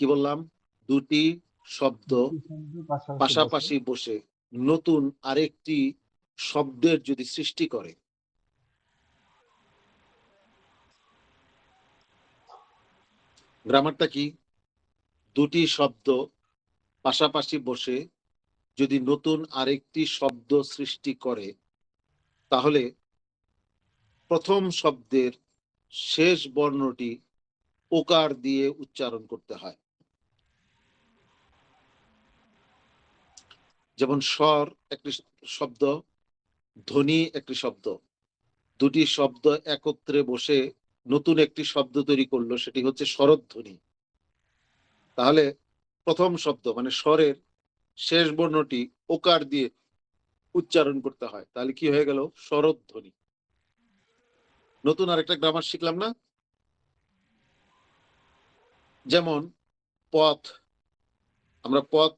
কি বললাম? দুটি শব্দ পাশাপাশি বসে নতুন আরেকটি শব্দের যদি সৃষ্টি করে, গ্রামারটা কি? দুটি শব্দ পাশাপাশি বসে যদি নতুন আরেকটি শব্দ সৃষ্টি করে, তাহলে প্রথম শব্দের শেষ বর্ণটি ওকার দিয়ে উচ্চারণ করতে হয়। যেমন স্বর একটি শব্দ, ধ্বনি একটি শব্দ, দুটি শব্দ একত্রে বসে নতুন একটি শব্দ তৈরি করলো, সেটি হচ্ছে স্বরধ্বনি। তাহলে প্রথম শব্দ মানে স্বরের শেষ বর্ণটি ওকার দিয়ে উচ্চারণ করতে হয়, তাহলে কি হয়ে গেল? স্বরধ্বনি। নতুন আরেকটা গ্রামার শিখলাম না? যেমন পথ, আমরা পথ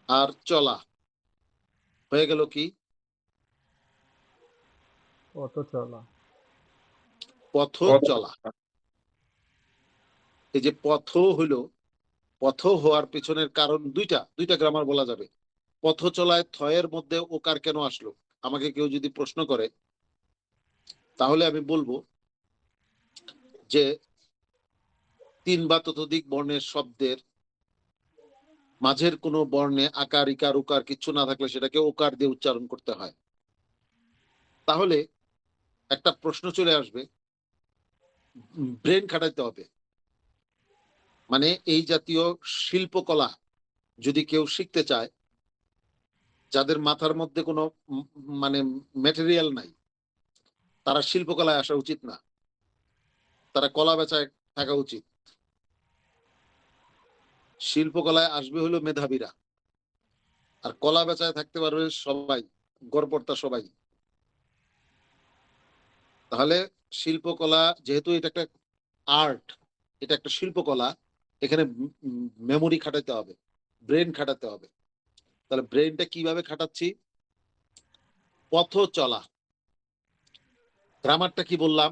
আর চলা হয়ে গেল কি? পথ চলা। পথ চলা। এই যে পথ হইল, পথ হওয়ার পেছনের কারণ দুইটা গ্রামার বলা যাবে। পথ চলায় থয়ের মধ্যে ওকার কেন আসলো? আমাকে কেউ যদি প্রশ্ন করে, তাহলে আমি বলবো যে 3 বা ততোধিক বর্ণের শব্দের মাঝের কোনো বর্ণে আকার ইকার উকার কিছু না থাকলে সেটাকে ওকার দিয়ে উচ্চারণ করতে হয়। তাহলে একটা প্রশ্ন চলে আসবে, ব্রেন খাটাইতে হবে। মানে এই জাতীয় শিল্পকলা যদি কেউ শিখতে চায়, যাদের মাথার মধ্যে কোনো মানে ম্যাটেরিয়াল নাই, তারা শিল্পকলায় আসা উচিত না, তারা কলা বেচায় থাকা উচিত। শিল্পকলায় আসবে হলো মেধাবীরা, আর কলা বেচায় থাকতে পারবে সবাই, গড়পড়তা সবাই। তাহলে শিল্পকলা যেহেতু এটা একটা আর্ট, এটা একটা শিল্পকলা, এখানে মেমোরি খাটাতে হবে, ব্রেন খাটাতে হবে। তাহলে ব্রেনটা কিভাবে খাটাচ্ছি? পথ চলা। গ্রামারটা কি বললাম?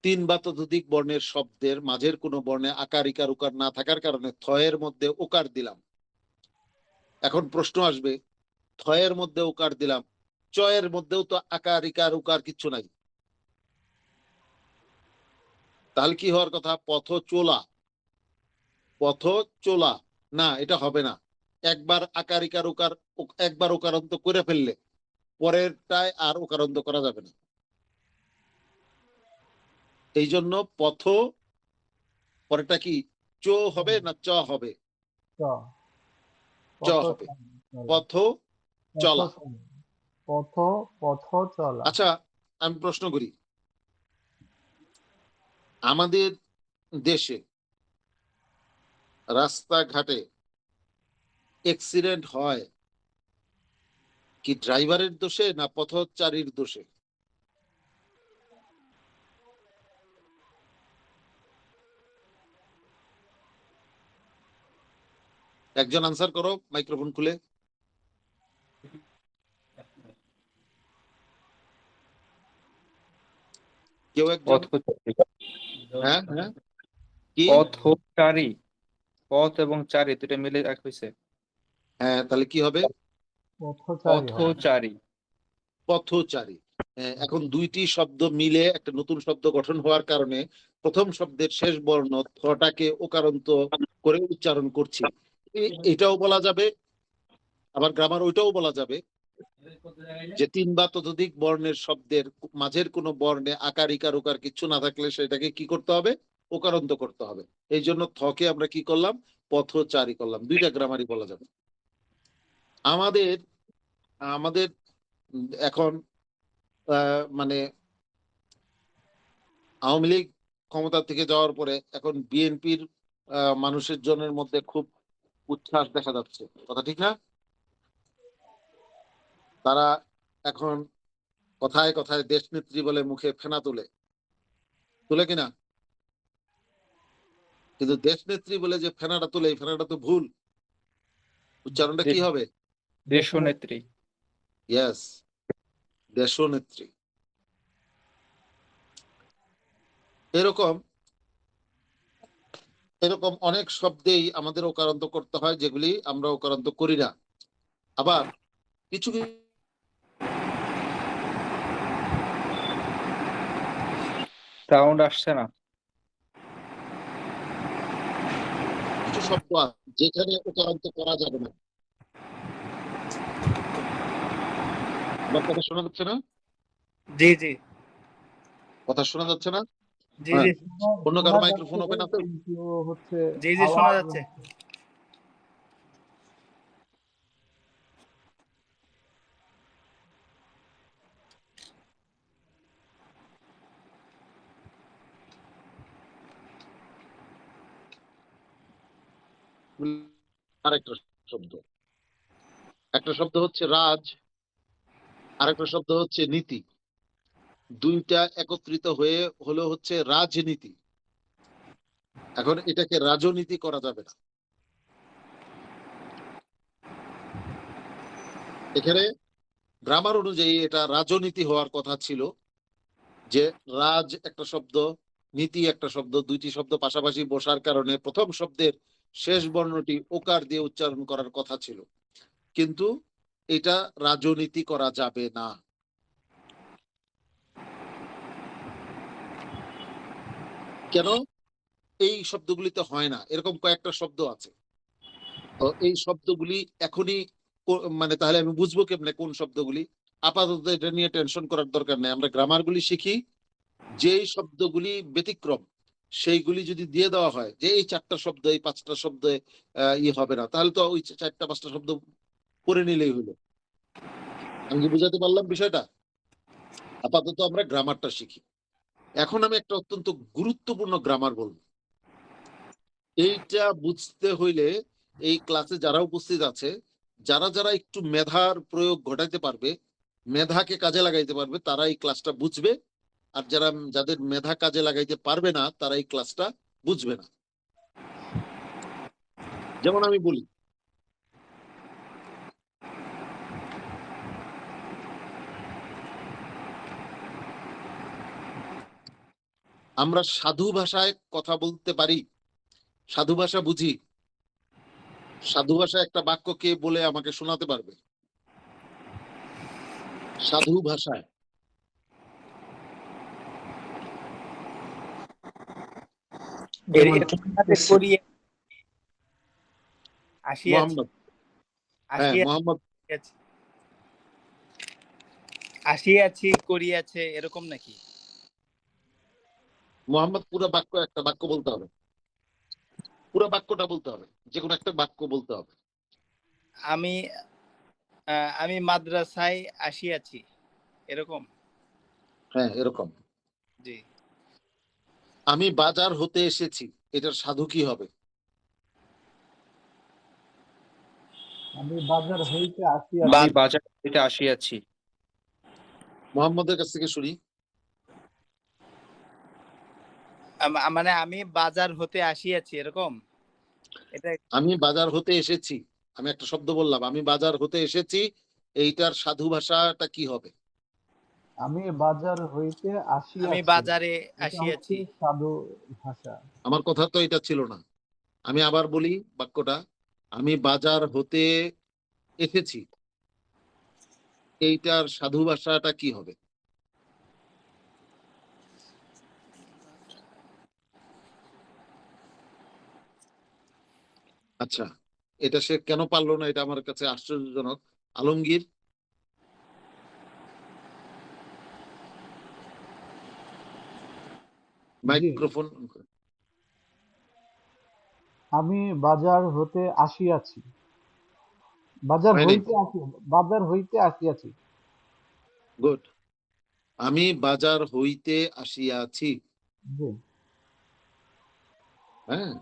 3 বা ততোধিক বর্ণের শব্দের মাঝের কোনো বর্ণে আকার ইকার উকার না থাকার কারণে থয়ের মধ্যে ওকার দিলাম। এখন প্রশ্ন আসবে, থয়ের মধ্যে ওকার দিলাম, চয়ের মধ্যেও তো আকার ইকার উকার কিচ্ছু নাই, তাহলে কি হওয়ার কথা? পথ চলা। পথ চলা না, এটা হবে না। একবার আকার ইকার উকার, একবার ওকারান্ত করে ফেললে পরেরটায় আর ওকারান্ত করা যাবে না। এই জন্য পথ পরেরটা কি চ হবে না চ হবে? চ হবে। পথ চলা। পথ পথ চলা। আচ্ছা, আমি প্রশ্ন করি, আমাদের দেশে রাস্তাঘাটে অ্যাক্সিডেন্ট হয় কি ড্রাইভারের দোষে না পথচারীর দোষে? একজন আনসার করো মাইক্রোফোন খুলে। কেউ একজন। হ্যাঁ হ্যাঁ, কি? পথচারী, পথ এবং চারি দুটো মিলে এক হয়েছে। হ্যাঁ, তাহলে কি হবে? পথচারী। পথচারী। এখন দুইটি শব্দ মিলে একটা নতুন শব্দ গঠন হওয়ার কারণে প্রথম শব্দের শেষ বর্ণ থটাকে ওকারান্ত করে উচ্চারণ করছি। এটাও বলা যাবে, আবার গ্রামার ওইটাও বলা যাবে যে 3 বা ততোধিক বর্ণের শব্দের মাঝের কোনো বর্ণে আকার ইকার উকার কিছু না থাকলে সেটাকে কি করতে হবে? ওকারান্ত করতে হবে। এই জন্য থকে আমরা কি করলাম? পথচারী করলাম। দুইটা গ্রামারই বলা যাবে। আমাদের আমাদের এখন মানে আওয়ামী লীগ ক্ষমতা থেকে যাওয়ার পরে এখন বিএনপির মানুষের জনের মধ্যে খুব উচ্ছ্বাস দেখা যাচ্ছে, কথা ঠিক না? তারা এখন কথায় কথায় দেশ নেত্রী বলে মুখে ফেনা তুলে তুলে কিনা, কিন্তু দেশ নেত্রী বলে যে ফেনাটা তুলে, এই ফেনাটা তো ভুল। উচ্চারণটা কি হবে? দেশনেত্রী। ইয়েস, দেশনেত্রী। এরকম এরকম অনেক শব্দেই আমাদের ওকারান্ত করতে হয়, যেগুলি আমরা ওকারান্ত করি না। আবার কিছু সাউন্ড আসছে না। কিছু শব্দ আছে যেখানে ওকারান্ত করা যাবে না। আমার কথা শোনা যাচ্ছে না? জি জি কথা শোনা যাচ্ছে না? জি হ্যাঁ, জি অন্য কারো শোনা মাইক্রোফোন যাচ্ছে ওপেন আছে? কিন্তু হচ্ছে জি জি শোনা আওয়াজ যাচ্ছে। আরেকটা শব্দ, একটা শব্দ হচ্ছে রাজ, আরেকটা শব্দ হচ্ছে নীতি। দুইটা একত্রিত হয়ে হলো হচ্ছে রাজনীতি। এখন এটাকে রাজনীতি করা যাবে না। এখানে গ্রামার অনুযায়ী এটা রাজনীতি হওয়ার কথা ছিল, যে রাজ একটা শব্দ, নীতি একটা শব্দ, দুইটি শব্দ পাশাপাশি বসার কারণে প্রথম শব্দের শেষ বর্ণটি ওকার দিয়ে উচ্চারণ করার কথা ছিল, কিন্তু এটা রাজনীতি করা যাবে না। কেন? এই শব্দগুলিতে হয় না, এরকম কয়েকটা শব্দ আছে। তো এই শব্দগুলি এখনই মানে তাহলে আমি বুঝবো কেমনে কোন শব্দগুলি? আপাতত এটা নিয়ে টেনশন করার দরকার নেই, আমরা গ্রামারগুলি শিখি। যেই শব্দগুলি ব্যতিক্রম সেইগুলি যদি দিয়ে দেওয়া হয়, যে এই চারটা শব্দ, এই পাঁচটা শব্দ ইয়ে হবে না, তাহলে তো ওই চারটা পাঁচটা শব্দ পড়ে নিলেই হলো। আমি কি বুঝাতে পারলাম বিষয়টা? আপাতত আমরা গ্রামারটা শিখি। এখন আমি একটা অত্যন্ত গুরুত্বপূর্ণ গ্রামার বলবো। এইটা বুঝতে হইলে এই ক্লাসে যারা উপস্থিত আছে, যারা যারা একটু মেধার প্রয়োগ ঘটাইতে পারবে, মেধাকে কাজে লাগাইতে পারবে, তারা এই ক্লাসটা বুঝবে। আর যাদের মেধা কাজে লাগাইতে পারবে না, তারা এই ক্লাসটা বুঝবে না। যেমন আমি বলি, আমরা সাধু ভাষায় কথা বলতে পারি, সাধু ভাষা বুঝি। সাধু ভাষায় একটা বাক্য কে বলে আমাকে শোনাতে পারবে? সাধু ভাষায় যেমন এরকম ভাবে করিয়ে আসিয়াছি মোহাম্মদ, হ্যাঁ মোহাম্মদ, আসিয়াছি আসিয়াছি করিয়াছে এরকম নাকি? মোহাম্মদ পুরো বাক্য, একটা বাক্য বলতে হবে, পুরো বাক্যটা বলতে হবে, যে কোনো একটা বাক্য বলতে হবে। আমি আমি মাদ্রাসায় আসিয়াছি এরকম। হ্যাঁ এরকম। জি আমি বাজার হতে এসেছি, এটার সাধু কি হবে? আমি বাজার হইতে আমি আসিয়াছি। বাজার হইতে আসিয়াছি। মোহাম্মদের কাছ থেকে শুনি। মানে আমি বাজার হতে আসিয়াছি এরকম। এটা আমি বাজার হতে এসেছি, আমি একটা শব্দ বললাম, আমি বাজার হতে এসেছি, এইটার সাধু ভাষাটা কি হবে? আমি বাজার হইতে আমি আসিয়াছি। বাজারে এটা হচ্ছে আসিয়াছি। সাধু ভাষা। আমার কথা তো এটা ছিল না। আমি আবার বলি বাক্যটা, আমি বাজার হতে এসেছি, এইটার সাধু ভাষাটা কি হবে? আচ্ছা, এটা সে কেন পারলো না, এটা আমার কাছে আশ্চর্যজনক। আলমগীর, জি, মাইক্রোফোন। আমি বাজার হতে আসিয়াছি। বাজার হয় নাই? হইতে আসি, বাজার হইতে আসিয়াছি। গুড। আমি বাজার হইতে আসিয়াছি। জি, হ্যাঁ,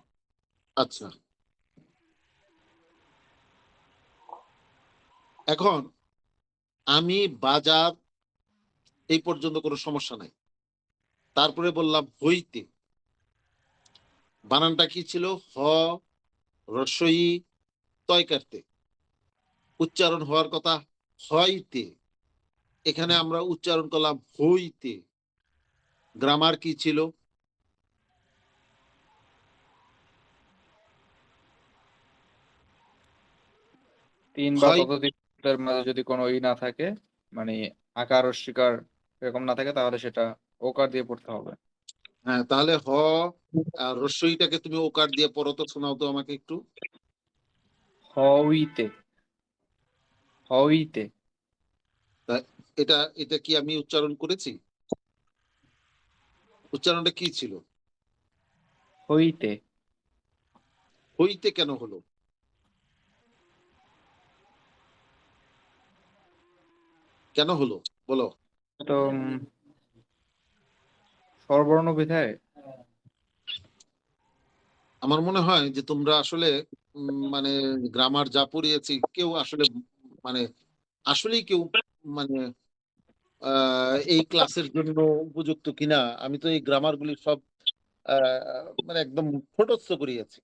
আচ্ছা। এখন আমি বাজার, এই পর্যন্ত কোনো সমস্যা নাই। তারপরে বললাম হইতে, বানানটা কি ছিল? হ রস্বই তয় কাটতে, উচ্চারণ হওয়ার কথা হইতে, এখানে আমরা উচ্চারণ করলাম হইতে। গ্রামার কি ছিল? তিন বা হয় ততোধিকের মাঝে যদি কোনো না থাকে, মানে আকার অস্বীকার এরকম না থাকে, তাহলে সেটা ওকার দিয়ে পড়তে হবে। হ্যাঁ, তাহলে আর রস্যইটাকে তুমি ওকার দিয়ে পড়ো তো, শোনাও তো আমাকে একটু। হইতে, হইতে। তা এটা এটা কি আমি উচ্চারণ করেছি? উচ্চারণটা কি ছিল? হইতে। হইতে কেন হলো? কেন হলো বলো? তো স্বরবর্ণ বিধায়। আমার মনে হয় যে তোমরা আসলে মানে গ্রামার যা পড়িয়েছি কেউ আসলে মানে আসলেই কেউ মানে এই ক্লাসের জন্য উপযুক্ত কিনা। আমি তো এই গ্রামার গুলি সব মানে একদম ঠোঁটস্থ করিয়েছি,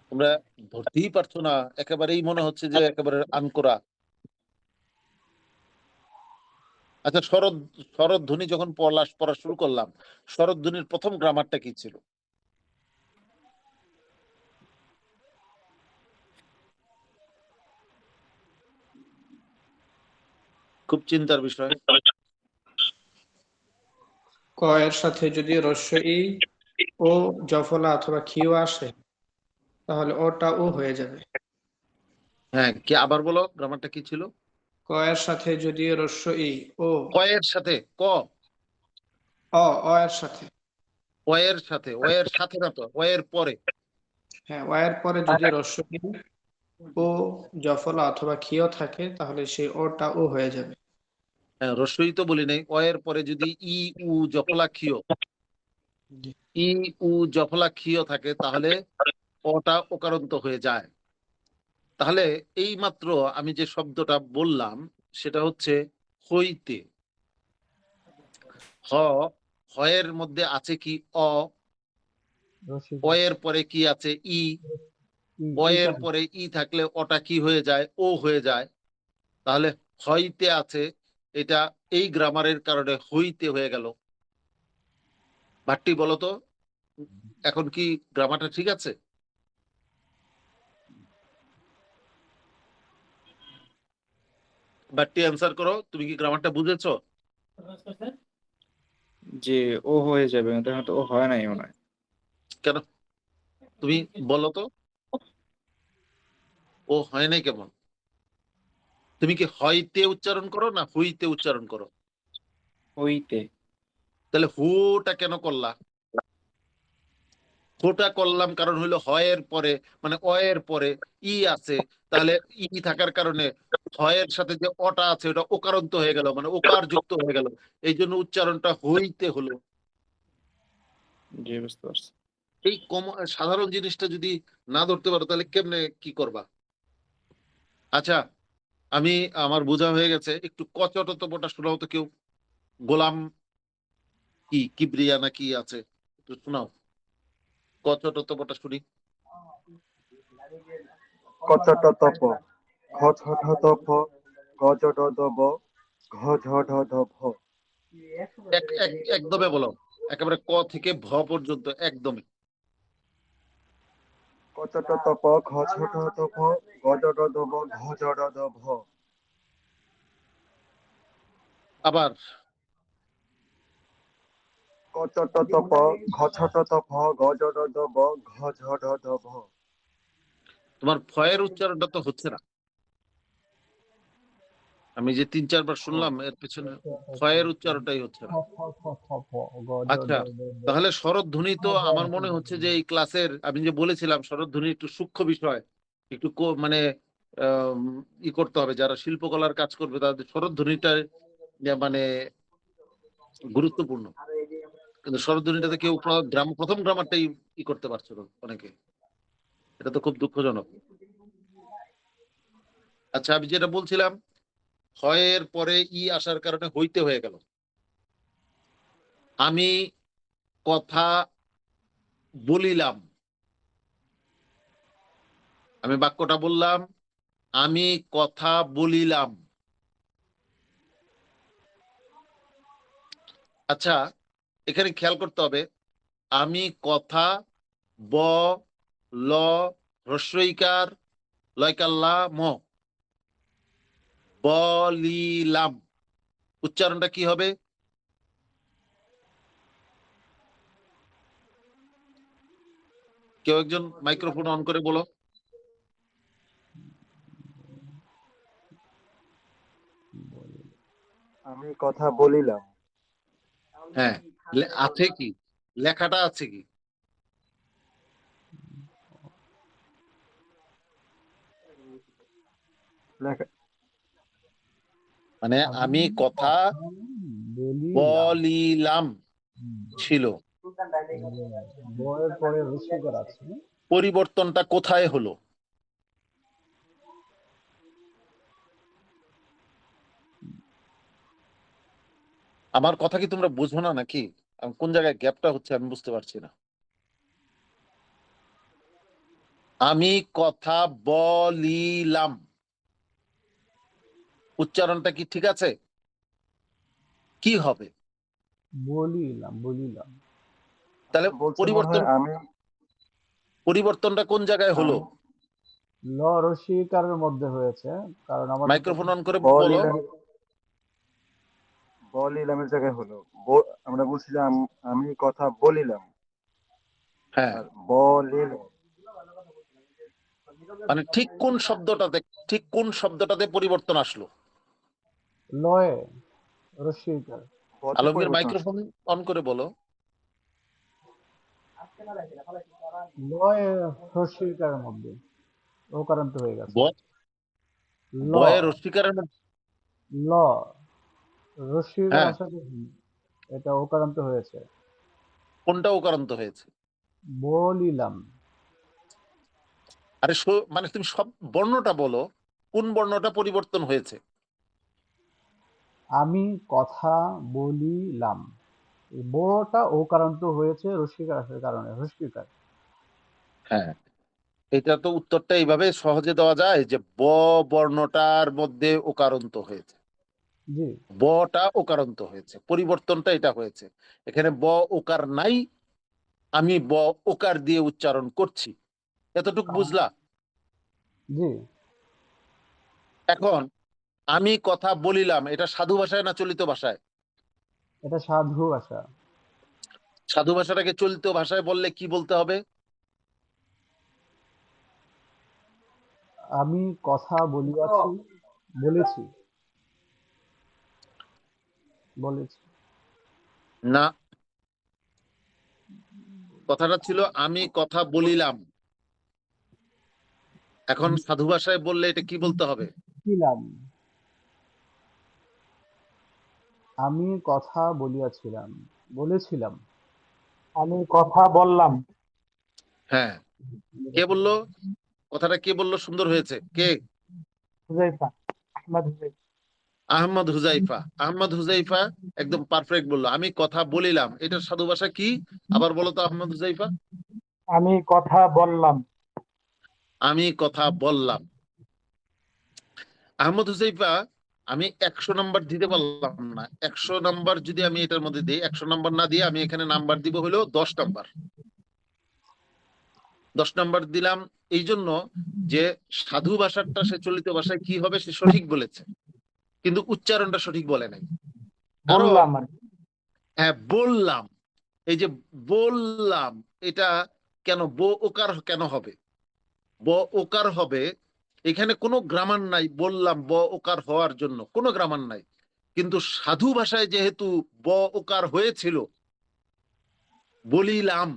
তোমরা ধরতেই পারছো না, একেবারেই মনে হচ্ছে যে একেবারে আনকোরা। আচ্ছা, শরৎ ধ্বনি যখন পড়া শুরু করলাম, শরৎ ধ্বনির প্রথম গ্রামারটা কি ছিল? খুব চিন্তার বিষয়। ক এর সাথে যদি হ্রস্ব ই ও জফলা অথবা ক্ষীয় আসে, তাহলে ওটা ও হয়ে যাবে। হ্যাঁ, কি আবার বলো, গ্রামারটা কি ছিল? ক এর সাথে যদি হ্রস্ব ই ও কয়ের সাথে অ এর সাথে, ওয়ের সাথে, ওয়ের সাথে না তো, ওয়ের পরে। হ্যাঁ, ও এর পরে যদি হ্রস্ব ই ও জফলা অথবা ক্ষীয় থাকে, তাহলে সেই ওটা ও হয়ে যাবে। হ্যাঁ, রসই তো বলি নাই, ওয়ের পরে যদি ই উ জফলা ক্ষীয়, জি। ই উ জফলা ক্ষীয় থাকে, তাহলে ওটা ওকারান্ত হয়ে যায়। তাহলে এই মাত্র আমি যে শব্দটা বললাম সেটা হচ্ছে হইতে। হ, হয়ের মধ্যে আছে কি অ, রসিকতা। অয়ের পরে কি আছে ই, এইটা অয়ের পরে ই থাকলে ওটা কি হয়ে যায়, ও হয়ে যায়। তাহলে হইতে আছে, এটা এই গ্রামারের কারণে হইতে হয়ে গেল। ভাট্টি বলো তো, এখন কি গ্রামারটা ঠিক আছে? ভাট্টি অ্যান্সার করো, তুমি কি গ্রামারটা বুঝেছো? যে ও হয়ে যাবে, এটা হয়তো ও হয় নাই মনে হয়। কেন তুমি বলো তো, ও হয় নাই কেমন? তুমি কি হইতে উচ্চারণ করো না হুইতে উচ্চারণ করো? হইতে। তাহলে হুটা কেন করলা? হুটা করলাম কারণ হইলো হয়ের পরে, মানে অয়ের পরে ই আছে, তাহলে ই থাকার কারণে হয়ের সাথে যে অটা আছে ওটা ওকারান্ত হয়ে গেল, মানে ওকার যুক্ত হয়ে গেল। এই জন্য উচ্চারণটা হইতে হলো। জি, বুঝতে পারছি। এই সাধারণ জিনিসটা যদি না ধরতে পারো তাহলে কেমনে কি করবা? আচ্ছা, আমি আমার বোঝা হয়ে গেছে, একটু কচটতপটা শোনাও তো কেউ। গোলাম কি কিবরিয়া না কি আছে, একটু শোনাও কচটতপটা শুনি। কচটতপ খচটতপ গজডদব ঘঝঢধভ। একদমে বলো, একেবারে ক থেকে ভ পর্যন্ত একদমে। কচটতপ খচটতপ গজডদব ঘঝডদভ। আবার কচটতপ খচটতপ গজডদব ঘঝডধভ। তোমার ফয়ের উচ্চারণটা তো হচ্ছে না। আমি যে 3-4 বার শুনলাম এর পেছনে ফয়ের উচ্চারণটাই হচ্ছে না। আচ্ছা, তাহলে স্বরধ্বনি তো আমার মনে হচ্ছে যে এই ক্লাসের, আমি যে বলেছিলাম স্বরধ্বনি একটু সূক্ষ্ম বিষয়, একটু মানে আম, ই করতে হবে, যারা শিল্পকলার কাজ করবে তাদের স্বরধ্বনিটা মানে গুরুত্বপূর্ণ। কিন্তু স্বরধ্বনিটাতে কেউ প্রথম গ্রামারটাই ই করতে পারছো না অনেকে, এটা তো খুব দুঃখজনক। আচ্ছা, আমি যেটা বলছিলাম, হয়ের পরে ই আসার কারণে হইতে হয়ে গেল। আমি কথা বলিলাম, আমি বাক্যটা বললাম, আমি কথা বলিলাম। আচ্ছা, এখানে খেয়াল করতে হবে, আমি কথা ব ল হ্রস্বইকার লয়কাল্লা ম বলিলাম, উচ্চারণটা কি হবে? কেউ একজন মাইক্রোফোন অন করে বলো। আমি কথা বলিলাম। হ্যাঁ, আছে কি, লেখাটা আছে কি? লেখা মানে আমি কথা বলিলাম। বলিলাম ছিল, বয়ের পরে রসিকার আছে। পরিবর্তনটা কোথায় হলো? আমার কথা কি তোমরা বুঝো না নাকি? কোন জায়গায় গ্যাপটা হচ্ছে আমি বুঝতে পারছি না। আমি কথা বলিলাম, উচ্চারণটা কি ঠিক আছে? কি হবে? বলিলাম। তাহলে বলছে মনে হয় আমি পরিবর্তনটা কোন জায়গায় হলো? ল রসিকারের মধ্যে হয়েছে, কারণ আমাদের মাইক্রোফোন অন করে বলো। বলিলাম বলিলামের জায়গায় হলো আমরা বলছি যে আমি কথা বলিলাম। হ্যাঁ, আর বলিলাম মানে ঠিক কোন শব্দটাতে পরিবর্তন আসলো? লয়ে রসিকার। পথে আলমগীর পরিবর্তন আসে। মাইক্রোফোন অন করে বলো। লয়ে রসিকারের মধ্যে ওকারান্ত হয়ে গেছে। ল বয়ের রস্বীকারের মধ্যে, ল রসিকার হ্যাঁ, আসাতে এটা ওকারান্ত হয়েছে। কোনটা ওকারান্ত হয়েছে? বলিলাম। আরে মানে তুমি সব বর্ণটা বলো, কোন বর্ণটা পরিবর্তন হয়েছে? আমি কথা বলিলাম, এই বটা ওকারান্ত হয়েছে রসিকার আসার কারণে, রসিকার। হ্যাঁ, এটা তো উত্তরটা এইভাবে সহজে দেওয়া যায় যে ব বর্ণটার মধ্যে ওকারান্ত হয়েছে, জি, বটা ওকারান্ত হয়েছে, পরিবর্তনটা এটা হয়েছে। এখানে ব ওকার নাই, আমি ব ওকার দিয়ে উচ্চারণ করছি, এতটুকু বুঝলা? জি। এখন আমি কথা বলিলাম, এটা সাধু ভাষায় না চলিত ভাষায়? এটা সাধু ভাষা। সাধু ভাষাটাকে চলিত ভাষায় বললে কি বলতে হবে? আমি কথা বলেছি। না, কথাটা ছিল আমি কথা বলিলাম। এখন সাধু ভাষায় বললে এটা কি বলতে হবে? ছিলাম। আমি কথা বলেছিলাম। আমি কথা বললাম। হ্যাঁ, কে বললো কথাটা? কে বললো সুন্দর হয়েছে? কে? হুজাইফা, আহমদ হুজাইফা। আহমদ হুজাইফা একদম পারফেক্ট বললো, আমি কথা বলিলাম। এটা সাধু ভাষা কি? আবার বলো তো আহমদ হুজাইফা। আমি কথা বললাম। আমি কথা বললাম। আহমদ হুজাইফা, আমি 100 নাম্বার দিতে পারলাম না। 100 নাম্বার যদি আমি এটার মধ্যে দিই, 100 নাম্বার না দিয়ে আমি এখানে নাম্বার দিব হলো 10 নাম্বার। 10 নাম্বার দিলাম এই জন্য যে সাধু ভাষাটা সে চলিত ভাষায় কি হবে সে সঠিক বলেছে, কিন্তু উচ্চারণটা সঠিক বলে নাই। কারণ বললাম আর কি। হ্যাঁ, বললাম, এই যে বললাম, এটা কেন ব ওকার কেন হবে? ব ওকার হবে, এখানে কোনো গ্রামার নাই। বললাম ব ওকার হওয়ার জন্য কোনো গ্রামার নাই, কিন্তু সাধু ভাষায় যেহেতু ব ওকার হয়েছিল, বলিলাম,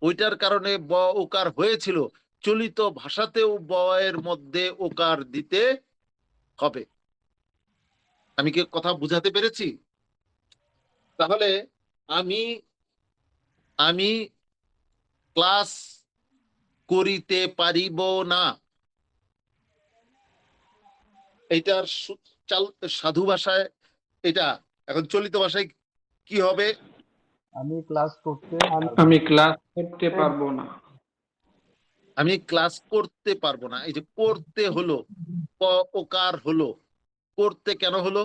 ওইটার কারণে ব ওকার হয়েছিল, চলিত ভাষাতেও ব এর মধ্যে ওকার দিতে হবে। আমি কি কথা বুঝাতে পেরেছি? তাহলে আমি আমি ক্লাস করিতে পারিব না, এইটার সাধু ভাষায় এটা, এখন চলিত ভাষায় কি হবে? আমি ক্লাস করতে আমি ক্লাস করতে পারবো না। আমি ক্লাস করতে পারবো না। এই যে করতে হলো, ক ওকার হলো, করতে কেন হলো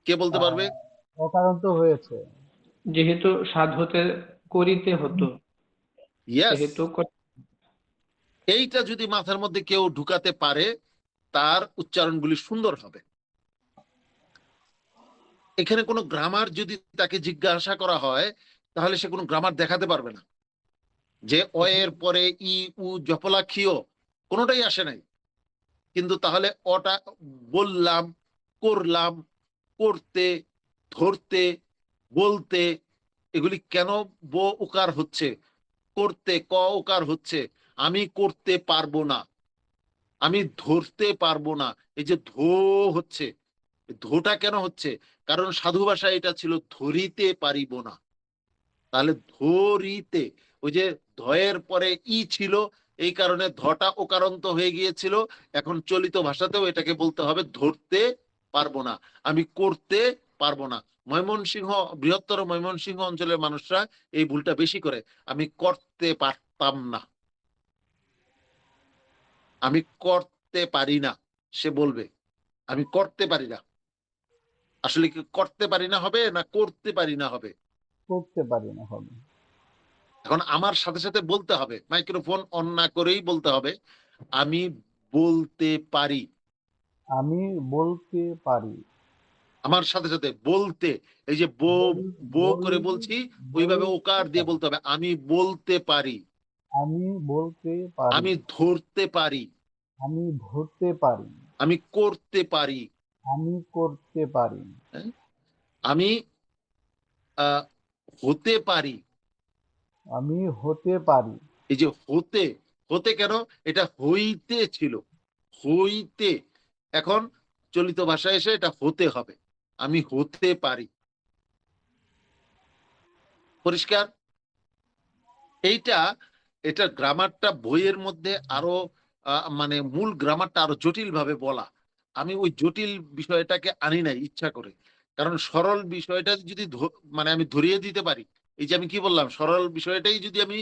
কে বলতে পারবে? অকারান্ত হয়েছে। যেহেতু সাধুতে করিতে হতো, ইয়েস, সেহেতু এইটা যদি মাথার মধ্যে কেউ ঢুকাতে পারে তার উচ্চারণগুলি সুন্দর হবে। এখানে কোনো গ্রামার যদি তাকে জিজ্ঞাসা করা হয় তাহলে সে কোনো গ্রামার দেখাতে পারবে না, যে অ এর পরে ই উ জফলা খিও কোনোটাই আসে নাই, কিন্তু তাহলে অটা বললাম, করলাম, করতে, ধরতে, বলতে, এগুলি কেন ব উকার হচ্ছে, করতে ক উকার হচ্ছে, আমি করতে পারবো না, আমি ধরতে পারবো না, এই যে ধো হচ্ছে, ধোটা কেন হচ্ছে? কারণ সাধু ভাষায় এটা ছিল ধরিতে পারিব না। তাহলে ধরিতে, ওই যে ধয়ের পরে ই ছিল, এই কারণে ধটা ওকারান্ত হয়ে গিয়েছিল। এখন চলিত ভাষাতেও এটাকে বলতে হবে ধরতে পারবো না, আমি করতে পারবো না। ময়মনসিংহ, বৃহত্তর ময়মনসিংহ অঞ্চলের মানুষরা এই ভুলটা বেশি করে, আমি করতে পারতাম না, আমি করতে পারি না। সে বলবে আমি করতে পারি না, আসলে কি করতে পারি না হবে না করতে পারি না হবে? করতে পারি না হবে। এখন আমার সাথে সাথে বলতে হবে, মাইক্রোফোন অন না করেই বলতে হবে, আমি বলতে পারি। আমি বলতে পারি। আমার সাথে সাথে বলতে, এই যে বো বো করে বলছি, ওইভাবে ওকার দিয়ে বলতে হবে, আমি বলতে পারি, আমি বলতে পারি। আমি ধরতে পারি, আমি ধরতে পারি। আমি করতে পারি, আমি করতে পারি। হ্যাঁ? আমি হতে পারি। আমি হতে পারি। এই যে হতে, হতে কেন? এটা হইতে ছিল, হইতে, এখন চলিত ভাষায় এসে এটা হতে হবে, আমি হতে পারি। পরিষ্কার? এইটা, এটা গ্রামারটা বইয়ের মধ্যে আরো মানে মূল গ্রামারটা আরো জটিল ভাবে বলা। আমি ওই জটিল বিষয়টাকে আনি নাই ইচ্ছা করে, কারণ সরল বিষয়টা যদি মানে আমি ধরিয়ে দিতে পারি, এই যে আমি কি বললাম, সরল বিষয়টাই যদি আমি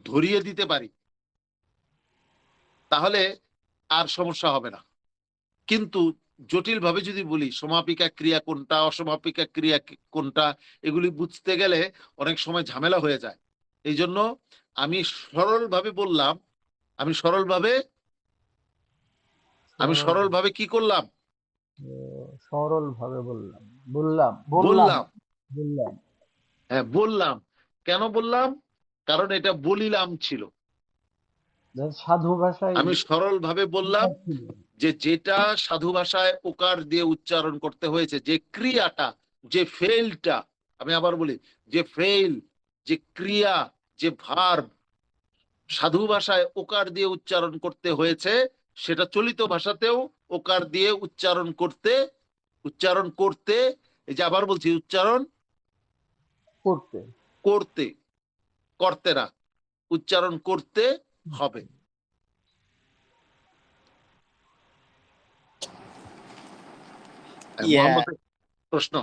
ধরিয়ে দিতে পারি তাহলে আর সমস্যা হবে না। কিন্তু জটিল ভাবে যদি বলি সমাপিকা ক্রিয়া কোনটা, অসমাপিকা ক্রিয়া কোনটা, এগুলি বুঝতে গেলে অনেক সময় ঝামেলা হয়ে যায়। এই জন্য আমি সরল ভাবে বললাম, আমি সরল ভাবে, আমি সরল ভাবে কি করলাম? সরল ভাবে বললাম। বললাম। বললাম। বললাম। হ্যাঁ বললাম। কেন বললাম? কারণ এটা বলিলাম ছিল। সাধু ভাষায় আমি সরল ভাবে বললাম ছিল। যে যেটা সাধু ভাষায় ওকার দিয়ে উচ্চারণ করতে হয়েছে, যে ক্রিয়াটা, যে ফেলটা, আমি আবার বলি, যে ফেল, যে ক্রিয়া, যে ভার্ব সাধু ভাষায় ওকার দিয়ে উচ্চারণ করতে হয়েছে, সেটা চলিত ভাষাতেও ওকার দিয়ে উচ্চারণ করতে, উচ্চারণ করতে, এই যে আবার বলছি উচ্চারণ করতে, করতে, করতে না, উচ্চারণ করতে হবে। মোহাম্মদের প্রশ্ন,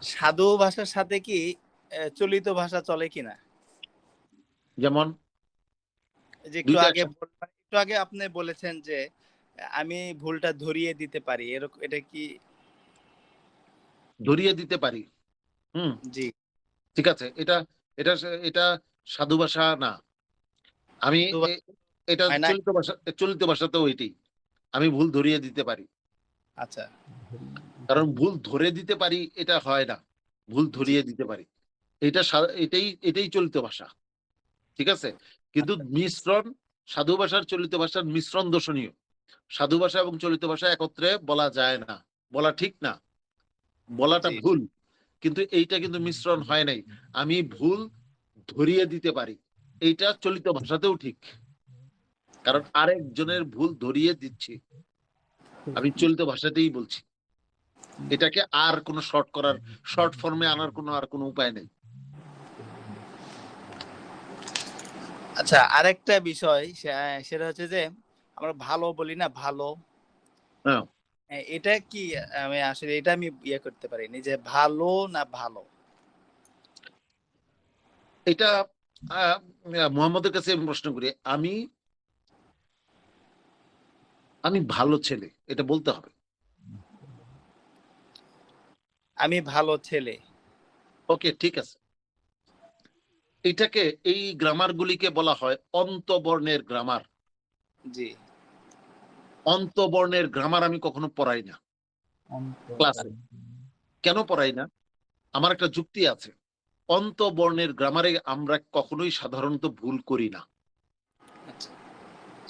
সাধু ভাষার সাথে কি চলিত ভাষা চলে কিনা? যেমন যে দুইটা একসাথে একটু আগে আপনি বলেছেন যে আমি ভুলটা ধরিয়ে দিতে পারি, এরকম, এটা কি? ধরিয়ে দিতে পারি। জি, ঠিক আছে, এটা এটা এটা সাধু ভাষা না। আমি সাধু ভাষা এটা হয় না? চলিত ভাষা, চলিত ভাষাতেও এটি আমি ভুল ধরিয়ে দিতে পারি। আচ্ছা, কারণ ভুল ধরে দিতে পারি এটা হয় না, ভুল ধরিয়ে দিতে পারি, এটা এটাই এটাই চলিত ভাষা। ঠিক আছে, কিন্তু মিশ্রণ, সাধু ভাষার চলিত ভাষার মিশ্রণ দর্শনীয়। সাধু ভাষা এবং চলিত ভাষা একত্রে বলা যায় না, বলা ঠিক না, বলাটা জি, ভুল, কিন্তু এইটা কিন্তু মিশ্রণ হয় নাই। আমি ভুল ধরিয়ে দিতে পারি, এইটা চলিত ভাষাতেও ঠিক, কারণ আরেকজনের ভুল ধরিয়ে দিচ্ছি, আমি চলিত ভাষাতেই বলছি। এটাকে আর কোনো শর্ট করার, শর্ট ফর্মে আনার কোনো আর কোনো উপায় নেই। আচ্ছা, আরেকটা বিষয় সেটা হচ্ছে যে আমরা ভালো বলি না, ভালো, হ্যাঁ, এটা কি? আমি আসলে এটা আমি ইয়ে করতে পারিনি যে ভালো না ভালো। এটা মোহাম্মদের কাছে আমি প্রশ্ন করি, আমি আমি ভালো ছেলে, এটা বলতে হবে। আমি ভালো ছেলে। ওকে ঠিক আছে, এটাকে, এই গ্রামার গুলিকে বলা হয় অন্তবর্ণের গ্রামার। জি অন্তবর্ণের গ্রামার আমি কখনো পড়াই না ক্লাসে। কেন পড়াই না? আমার একটা যুক্তি আছে। অন্তবর্ণের গ্রামারে আমরা কখনোই সাধারণত ভুল করি না। আচ্ছা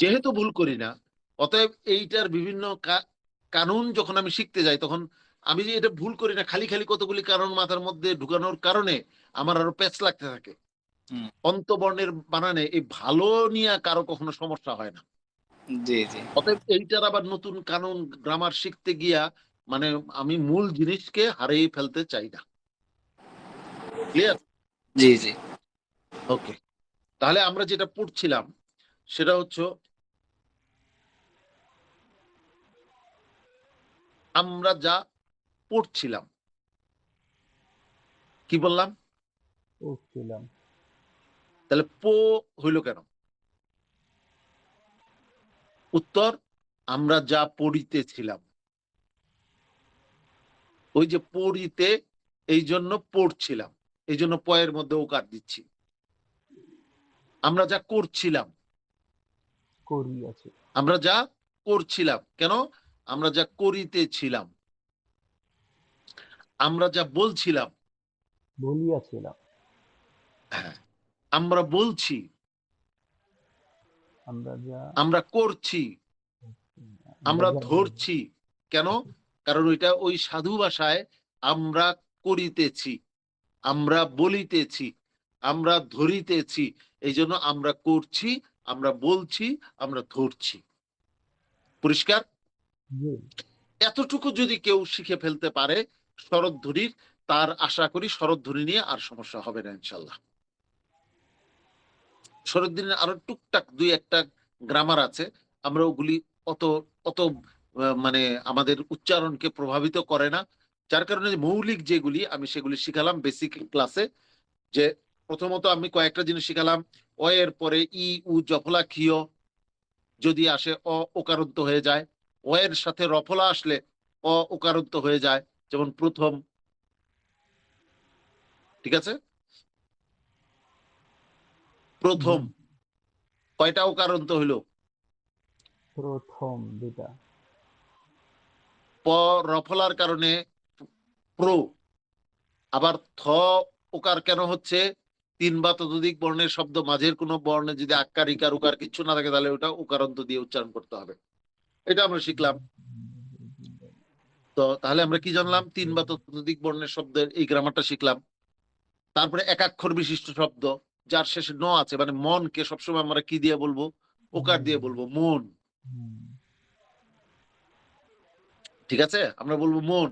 যেহেতু ভুল করি না, অতএব এইটার বিভিন্ন কানুন যখন আমি শিখতে যাই, তখন আমি যে এটা ভুল করি না, খালি খালি কতগুলি কারণ মাথার মধ্যে ঢুকানোর কারণে আমার আরো প্যাচ লাগতে থাকে। হুম অন্তবর্ণের বানানে এই ভালো নিয়ে কারো কখনো সমস্যা হয় না। জি জি অতএব এইটার আবার নতুন কানুন গ্রামার শিখতে গিয়া মানে আমি মূল জিনিসকে হারিয়ে ফেলতে চাই না। ক্লিয়ার? জি জি ওকে, তাহলে আমরা যেটা পড়ছিলাম সেটা হচ্ছে আমরা যা পড়ছিলাম, কি বললাম? পড়ছিলাম। তাহলে পো হইল কেন? উত্তর, আমরা যা পড়িতেছিলাম। ওই যে পড়িতে, এই জন্য পড়ছিলাম, এই জন্য পয়ের মধ্যে ওকার দিচ্ছি। আমরা যা করছিলাম, করিয়াছি। আমরা যা করছিলাম, কেন? আমরা যা করিতেছিলাম। আমরা যা বলছিলাম, বলিয়াছিলাম। হ্যাঁ। আমরা বলছি, আমরা যা আমরা করছি, আমরা ধরছি। কেন? কারণ ওইটা ওই সাধু ভাষায় আমরা করিতেছি, আমরা বলিতেছি, আমরা ধরিতেছি। এই জন্য আমরা করছি, আমরা বলছি, আমরা ধরছি। পরিষ্কার? জি এতটুকু যদি কেউ শিখে ফেলতে পারে শরৎধ্বনির, তার আশা করি শরৎধ্বনি নিয়ে আর সমস্যা হবে না ইনশাল্লাহ। শরৎধ্বনির আরো টুকটাক দুই একটা গ্রামার আছে, আমরা ওগুলি অত অত মানে আমাদের উচ্চারণকে প্রভাবিত করে না, যার কারণে মৌলিক যেগুলি আমি সেগুলি শিখালাম বেসিক ক্লাসে। যে প্রথমত আমি কয়েকটা জিনিস শিখালাম। অ এর পরে ই উ জফলা ক্ষীয় যদি আসে অ ওকারন্ত হয়ে যায়। অ এর সাথে রফলা আসলে অ ওকারন্ত হয়ে যায়, যেমন প্রথম। ঠিক আছে? প্রথম কয়টা ওকারন্ত হইল? প্রথম দুটা। প রফলার কারণে প্র। আবার থ ওকার কেন হচ্ছে? তিন বা ততোধিক বর্ণের শব্দ, মাঝের কোনো বর্ণে যদি আকার ইকার উকার কিছু না থাকে, তাহলে ওটা উকারান্ত দিয়ে উচ্চারণ করতে হবে। এটা আমরা শিখলাম। তো তাহলে আমরা কি জানলাম? তিন বা ততোধিক বর্ণের শব্দের এই গ্রামারটা শিখলাম। তারপরে একাক্ষর বিশিষ্ট শব্দ যার শেষে ন আছে, মানে মনকে সবসময় আমরা কি দিয়ে বলবো? ওকার দিয়ে বলবো, মন। ঠিক আছে, আমরা বলবো মন।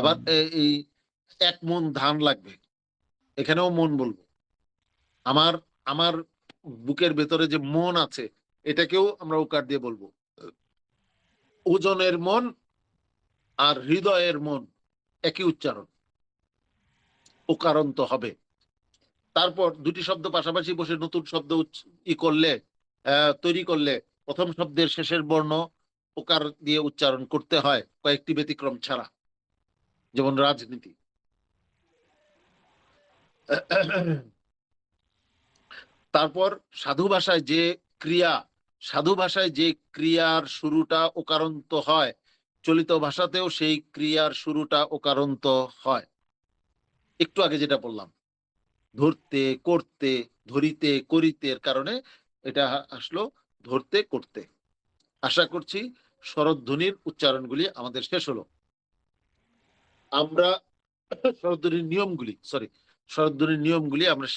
আবার এই এক মন ধান লাগবে, এখানেও মন বলবো। আমার আমার বুকের ভেতরে যে মন আছে, এটাকেও আমরা ওকার দিয়ে বলবো। ওজনের মন আর হৃদয়ের মন একই উচ্চারণ, ওকারন্ত হবে। তারপর দুটি শব্দ পাশাপাশি বসে নতুন শব্দ ই করলে, তৈরি করলে, প্রথম শব্দের শেষের বর্ণ ওকার দিয়ে উচ্চারণ করতে হয় কয়েকটি ব্যতিক্রম ছাড়া, যেমন রাজনীতি। তারপর সাধু ভাষায় যে ক্রিয়া, সাধু ভাষায় যে ক্রিয়ার শুরুটা ওকারন্ত হয়, চলিত ভাষাতেও সেই ক্রিয়ার শুরুটা ওকারন্ত হয়। একটু আগে যেটা বললাম, ধরতে, করতে, ধরিতে, করিতে এর কারণে এটা আসলো ধরতে, করতে। আশা করছি শরৎধ্বনির উচ্চারণগুলি আমাদের শেষ হলো। আমরা শরৎধ্বনির নিয়মগুলি, শরৎধ্বনির নিয়মগুলি আমরা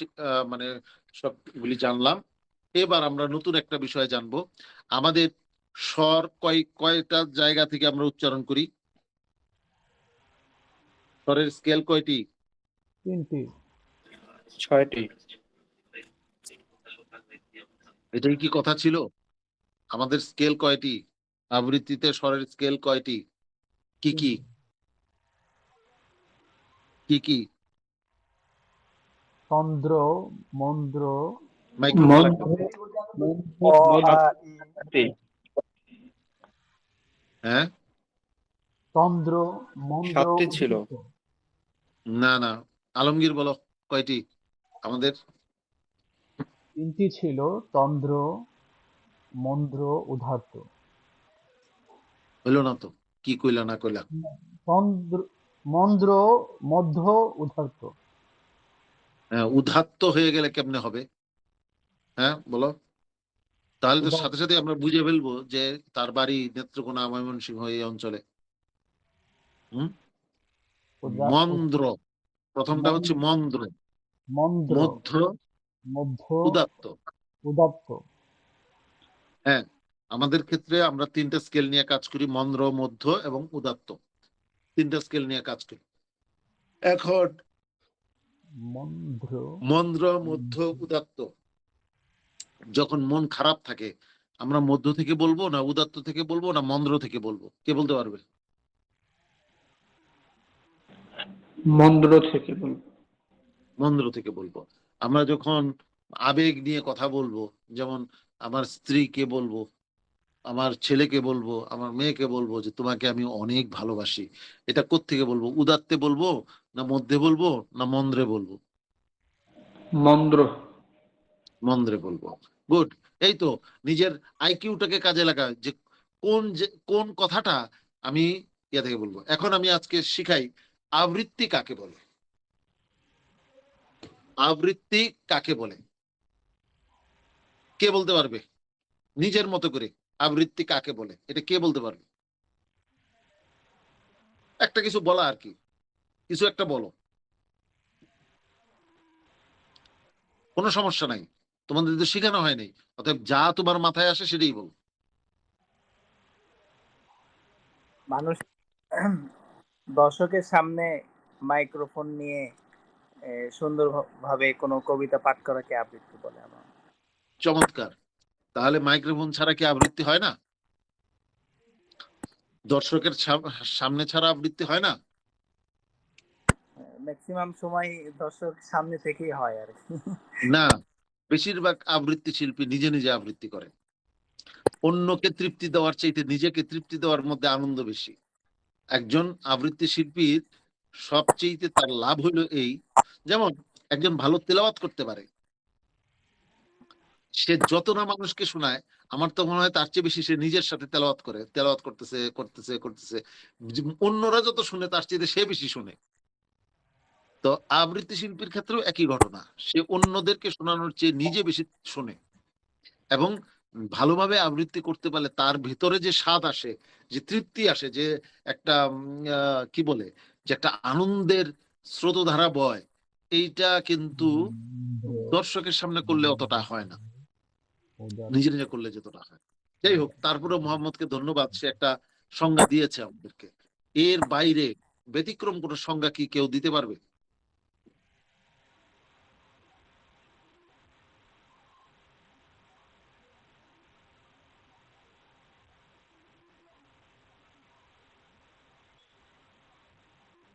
মানে সবগুলি জানলাম। এবার আমরা নতুন একটা বিষয় জানবো। আমাদের স্বর কয়টা জায়গা থেকে আমরা উচ্চারণ করি? স্বরের স্কেল কয়টি? 3টি। 6টি। এটাই কি কথা ছিল? আমাদের স্কেল কয়টি? আবৃত্তিতে স্বরের স্কেল কয়টি? কি কি? কি কি? চন্দ্র, মন্দ্র, মাইক্রোফোন অ আ ই হ্যাঁ, চন্দ্র, মন্দ্র, 7টি ছিল। উদিত। না না, আলমগীর বলো। কয়টি আমাদের? তিনটি ছিল, তন্দ্র, মন্দ্র, উদাত্ত। হইল না তো, কি কইলা না কইলা? তন্দ্র, মন্দ্র, মধ্য, উদাত্ত। হ্যাঁ, উদাত্ত হয়ে গেলে কেমনে হবে? হ্যাঁ বলো। তাহলে তো সাথে সাথে আমরা বুঝে ফেলবো যে তার বাড়ি নেত্রকোনা, ময়মনসিংহ এই অঞ্চলে। হুম। মন্দ্র, প্রথমটা হচ্ছে মন্দ্র, মন্দ্র, মধ্য, মধ্য, উদাত্ত। উদাত্ত। হ্যাঁ, আমাদের ক্ষেত্রে আমরা তিনটা স্কেল নিয়ে কাজ করি, মন্দ্র, মধ্য এবং উদাত্ত। তিনটা স্কেল নিয়ে কাজ করি। এখন মন্দ্র, মন্দ্র, মধ্য, উদাত্ত, যখন মন খারাপ থাকে আমরা মধ্য থেকে বলবো না উদাত্ত থেকে বলবো না মন্দ্র থেকে বলবো? কে বলতে পারবে? মন্দ্র থেকে বলবো। মন্দ্র থেকে বলবো। আমরা যখন আবেগ নিয়ে কথা বলবো, যেমন আমার স্ত্রীকে বলবো, আমার ছেলেকে বলবো, আমার মেয়েকে বলবো যে তোমাকে আমি অনেক ভালোবাসি, এটা কোত্থেকে বলবো? উদাত্তে বলবো না মধ্যে বলবো না মন্দ্রে বলবো? মন্দ্র। মন্দ্রে বলবো। গুড। এই তো, নিজের আইকিউটাকে কাজে লাগা, যে কোন কথাটা আমি ইয়া থেকে বলবো। এখন আমি আজকে শিখাই আবৃত্তি কাকে বলে। আবৃত্তি কাকে বলে কে বলতে পারবে? নিজের মতো করে আবৃত্তি কাকে বলে এটা কে বলতে পারবে? একটা কিছু বলা আর কি, কিছু একটা বলো, কোনো সমস্যা নাই, তোমাদের তো শেখানো হয়নি, অতএব যা তোমার মাথায় আসে সেটাই বলো। মানুষ দর্শকের সামনে মাইক্রোফোন নিয়ে সুন্দরভাবে কোনো কবিতা পাঠ করাকে আবৃত্তি বলে আমার। চমৎকার। তাহলে মাইক্রোফোন ছাড়া কি আবৃত্তি হয় না? দর্শকের সামনে ছাড়া আবৃত্তি হয় না? ম্যাক্সিমাম সময় দর্শক সামনে থেকেই হয় আর কি। না, বেশিরভাগ আবৃত্তি শিল্পী নিজে নিজে আবৃত্তি করে। অন্যকে তৃপ্তি দেওয়ার চাইতে নিজেকে তৃপ্তি দেওয়ার মধ্যে আনন্দ বেশি। একজন আবৃত্তি শিল্পীর সবচেয়ে তার লাভ হলো এই, যেমন একজন ভালো তেলাওয়াত করতে পারে, সে যত না মানুষকে শোনায়, আমার তো মনে হয় তার চেয়ে বেশি সে নিজের সাথে তেলাওয়াত করে, তেলাওয়াত করতেছে করতেছে করতেছে, অন্যরা যত শুনে তার চেয়ে সে বেশি শুনে। তো আবৃত্তি শিল্পীর ক্ষেত্রেও একই ঘটনা, সে অন্যদেরকে শোনানোর চেয়ে নিজে বেশি শোনে। এবং ভালোভাবে আবৃত্তি করতে পারলে তার ভেতরে যে স্বাদ আসে, যে তৃপ্তি আসে, যে একটা কি বলে, যে একটা আনন্দের স্রোতধারা বয়, এইটা কিন্তু দর্শকের সামনে করলে অতটা হয় না, নিজে নিজে করলে যতটা হয়। যাই হোক, তারপরে মোহাম্মদকে ধন্যবাদ, সে একটা সংজ্ঞা দিয়েছে আমাদেরকে। এর বাইরে ব্যতিক্রম কোনো সংজ্ঞা কি কেউ দিতে পারবে?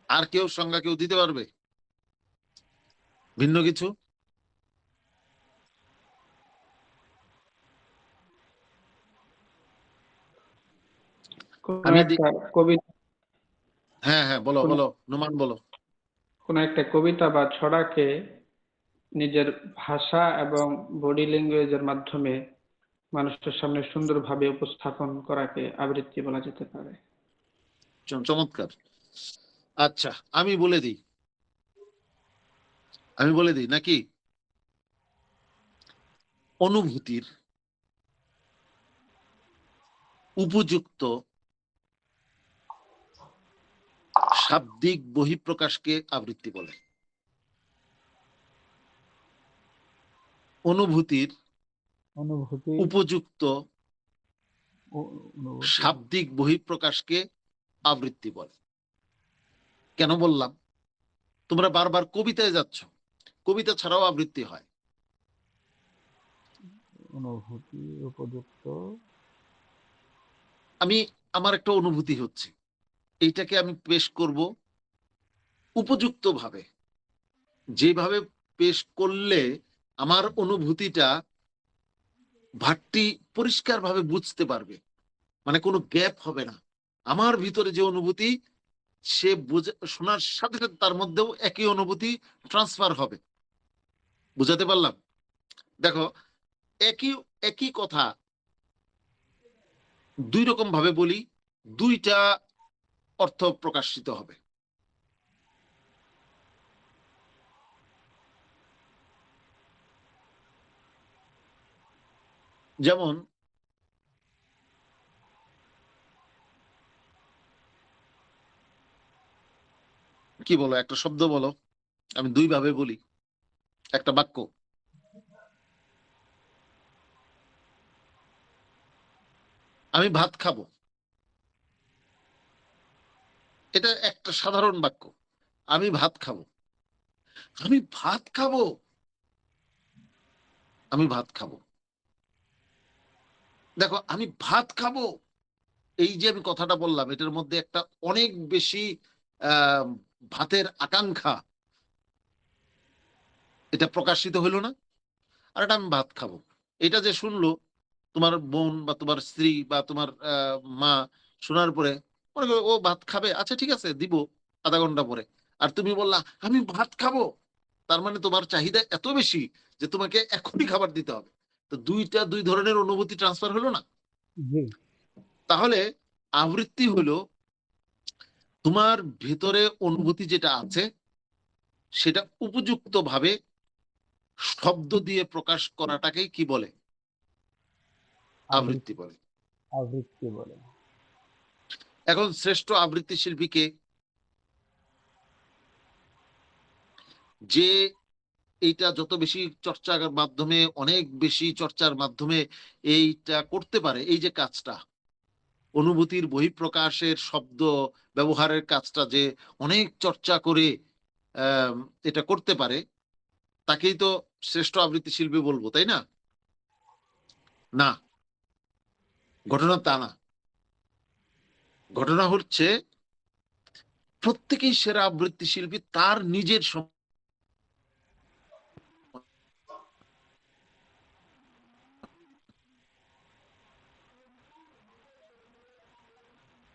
আর কেউ সংজ্ঞা কেউ দিতে পারবে ভিন্ন কিছু? আমি একটা কবিতা, হ্যাঁ হ্যাঁ বলো বলো নোমান বলো। কোন একটা কবিতা বা ছড়াকে নিজের ভাষা এবং বডি ল্যাঙ্গুয়েজের মাধ্যমে মানুষের সামনে সুন্দরভাবে উপস্থাপন করাকে আবৃত্তি বলা যেতে পারে। চমৎকার। আচ্ছা, আমি বলে দিই নাকি? অনুভূতির উপযুক্ত শাব্দিক বহিঃপ্রকাশকে আবৃত্তি বলে। অনুভূতির উপযুক্ত শাব্দিক বহিঃপ্রকাশকে আবৃত্তি বলে। কেন বললাম? তোমরা বারবার কবিতায় যাচ্ছ, কবিতা ছাড়াও আবৃত্তি হয়। অনুভূতি উপযুক্ত, আমার একটা অনুভূতি হচ্ছে, এইটাকে আমি পেশ করব উপযুক্ত ভাবে, যেভাবে পেশ করলে আমার অনুভূতিটা ভাটটি পরিষ্কার ভাবে বুঝতে পারবে, মানে কোনো গ্যাপ হবে না। আমার ভিতরে যে অনুভূতি সে শোনার সাথে সাথে তার মধ্যেও একই অনুভূতি ট্রান্সফার হবে। বুঝাতে পারলাম? দেখো, একই একই কথা দুই রকম ভাবে বলি, দুইটা অর্থ প্রকাশিত হবে। যেমন কি বলো, একটা শব্দ বলো, আমি দুই ভাবে বলি একটা বাক্য। আমি ভাত খাবো, এটা একটা সাধারণ বাক্য। আমি ভাত খাবো, আমি ভাত খাবো, আমি ভাত খাবো। দেখো, আমি ভাত খাবো, এই যে আমি কথাটা বললাম, এটার মধ্যে একটা অনেক বেশি আহ ভাতের আকাঙ্ক্ষা এটা প্রকাশিত হইলো না? আর এটা আমি ভাত খাবো, এটা যে শুনলো তোমার বোন বা তোমার স্ত্রী বা তোমার মা, শোনার পরে মনে করো ও ভাত খাবে, আচ্ছা ঠিক আছে দিব আধা ঘন্টা পরে। আর তুমি বললা আমি ভাত খাবো, তার মানে তোমার চাহিদা এত বেশি যে তোমাকে এখনই খাবার দিতে হবে। তো দুই ধরনের অনুভূতি ট্রান্সফার হলো না? জি। তাহলে আবৃত্তি হলো তোমার ভেতরে অনুভূতি যেটা আছে সেটা উপযুক্ত ভাবে শব্দ দিয়ে প্রকাশ করাটাকেই কি বলে? আবৃত্তি বলে। আবৃত্তি বলে। এখন শ্রেষ্ঠ আবৃত্তি শিল্পীকে, যে এইটা যত বেশি চর্চার মাধ্যমে, অনেক বেশি চর্চার মাধ্যমে এইটা করতে পারে, এই যে কাজটা অনুভূতির বহিঃপ্রকাশের শব্দ ব্যবহারের কাজটা যে অনেক চর্চা করে এটা করতে পারে, তাকেই তো শ্রেষ্ঠ আবৃত্তি শিল্পী বলবো, তাই না? না, ঘটনা তা না। ঘটনা হচ্ছে প্রত্যেকেই সেরা আবৃত্তি শিল্পী তার নিজের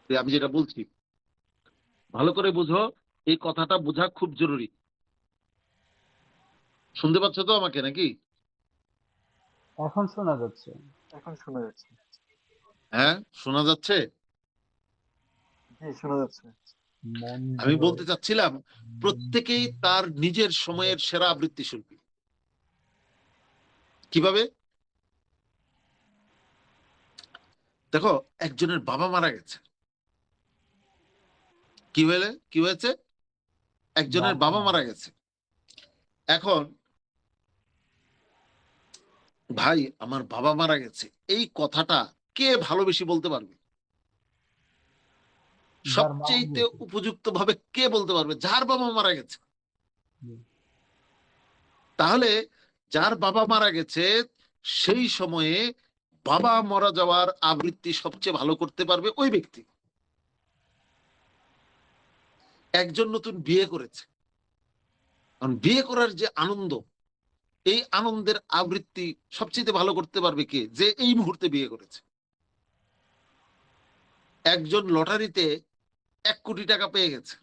আমি যেটা বলছি ভালো করে বুঝো, এই কথাটা বোঝা খুব জরুরি। শুনতে পাচ্ছ তো আমাকে নাকি? এখন শোনা যাচ্ছে। এখন শোনা যাচ্ছে। হ্যাঁ, শোনা যাচ্ছে। জি, শোনা যাচ্ছে। মন আমি দিয়ে বলতে চাচ্ছিলাম প্রত্যেকেই তার নিজের সময়ের সেরা আবৃত্তি শিল্পী। কিভাবে? দেখো, একজনের বাবা মারা গেছে, কি হয়েছে? একজনের বাবা মারা গেছে। এখন ভাই আমার বাবা মারা গেছে, এই কথাটা কে ভালোবেসে বলতে পারবে? যার বাবা সবচেয়ে গেছে। উপযুক্ত ভাবে কে বলতে পারবে? যার বাবা মারা গেছে। জি। তাহলে যার বাবা মারা গেছে সেই সময়ে বাবা মারা যাওয়ার আবৃত্তি সবচেয়ে ভালো করতে পারবে ওই ব্যক্তি। একজন নতুন বিয়ে করেছে, কারণ বিয়ে করার যে আনন্দ, এই আনন্দের আবৃত্তি সবচেয়ে ভালো করতে পারবে কে? যে এই মুহূর্তে বিয়ে করেছে। একজন লটারিতে 1 কোটি টাকা পেয়ে গেছে,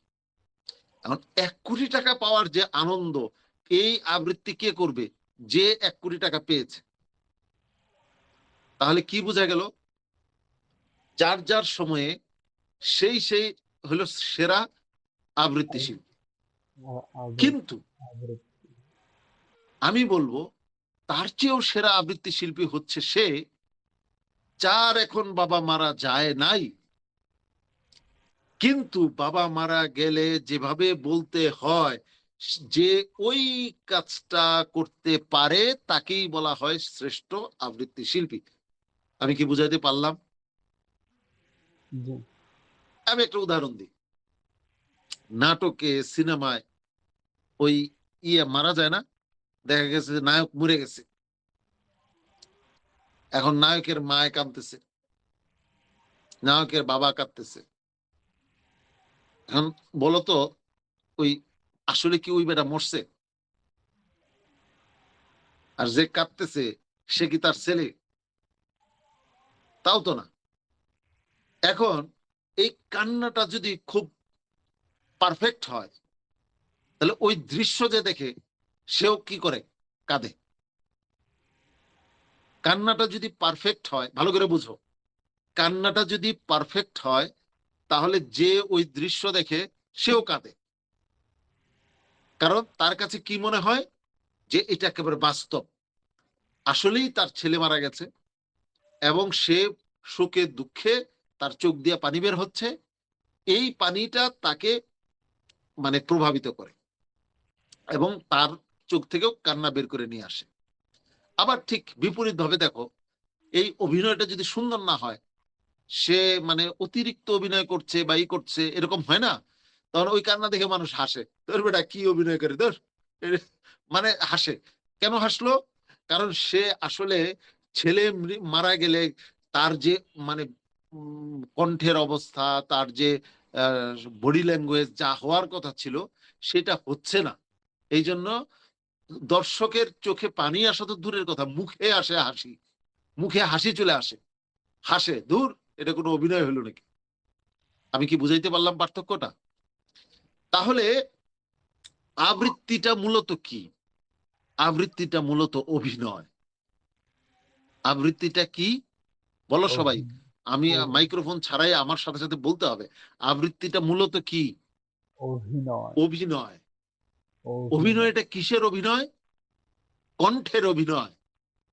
এখন 1 কোটি টাকা পাওয়ার যে আনন্দ, এই আবৃত্তি কে করবে? যে 1 কোটি টাকা পেয়েছে। তাহলে কি বোঝা গেল? যার যার সময়ে সেই হলো সেরা আবৃত্তি শিল্পী। কিন্তু আবৃত্তি। আমি বলবো তার চেয়েও সেরা আবৃত্তি শিল্পী হচ্ছে সে যার এখন বাবা মারা যায় নাই, কিন্তু বাবা মারা গেলে যেভাবে বলতে হয়, যে ওই কাজটা করতে পারে তাকেই বলা হয় শ্রেষ্ঠ আবৃত্তি শিল্পী। আমি কি বুঝাইতে পারলাম? জি। আমি একটা উদাহরণ দিই। নাটকে, সিনেমায় ওই মারা যায় না, দেখা গেছে যে নায়ক মরে গেছে, এখন নায়কের মায় কাঁদতেছে, নায়কের বাবা কাঁদতেছে। এখন বলতো ওই আসলে কি ওই বেটা মরছে? আর যে কাঁদতেছে সে কি তার ছেলে? তাও তো না। এখন এই কান্নাটা যদি খুব পারফেক্ট হয়, তাহলে ওই দৃশ্য যে দেখে সেও কি করে? কাঁদে। কান্নাটা যদি পারফেক্ট হয়, ভালো করে বুঝো, কান্নাটা যদি পারফেক্ট হয় তাহলে যে ওই দৃশ্য দেখে সেও কাঁদে। কারণ তার কাছে কি মনে হয়? যে এটা একেবারে বাস্তব, আসলেই তার ছেলে মারা গেছে এবং সে শোকে দুঃখে তার চোখ দিয়ে পানি বের হচ্ছে, এই পানিটা তাকে মানে প্রভাবিত করে এবং তার চোখ থেকেও কান্না বের করে নিয়ে আসে। আবার ঠিক বিপরীত ভাবে দেখো, এই অভিনয়টা যদি সুন্দর না হয়, সে মানে অতিরিক্ত অভিনয় করছে বা ই করছে, এরকম হয় না, তখন ওই কান্না দেখে মানুষ হাসে, তোর বেটা কি অভিনয় করে তোর, মানে হাসে। কেন হাসলো? কারণ সে আসলে ছেলে মারা গেলে তার যে মানে কণ্ঠের অবস্থা, তার যে বডি ল্যাঙ্গুয়েজ যা হওয়ার কথা ছিল সেটা হচ্ছে না। এই জন্য দর্শকের চোখে পানি আসা তো দূরের কথা, মুখে আসে হাসি, মুখে হাসি চলে আসে, হাসে। দূর, এটা কোনো অভিনয় হলো নাকি? আমি কি বুঝাইতে পারলাম পার্থক্যটা? তাহলে আবৃত্তিটা মূলত কি? আবৃত্তিটা মূলত অভিনয়। আবৃত্তিটা কি বলো সবাই? আমি মাইক্রোফোন ছাড়াই আমার সাথে সাথে বলতে হবে, আবৃত্তিটা মূলত কি? অভিনয়। অভিনয়। অভিনয়টা কিসের অভিনয়? কণ্ঠের অভিনয়।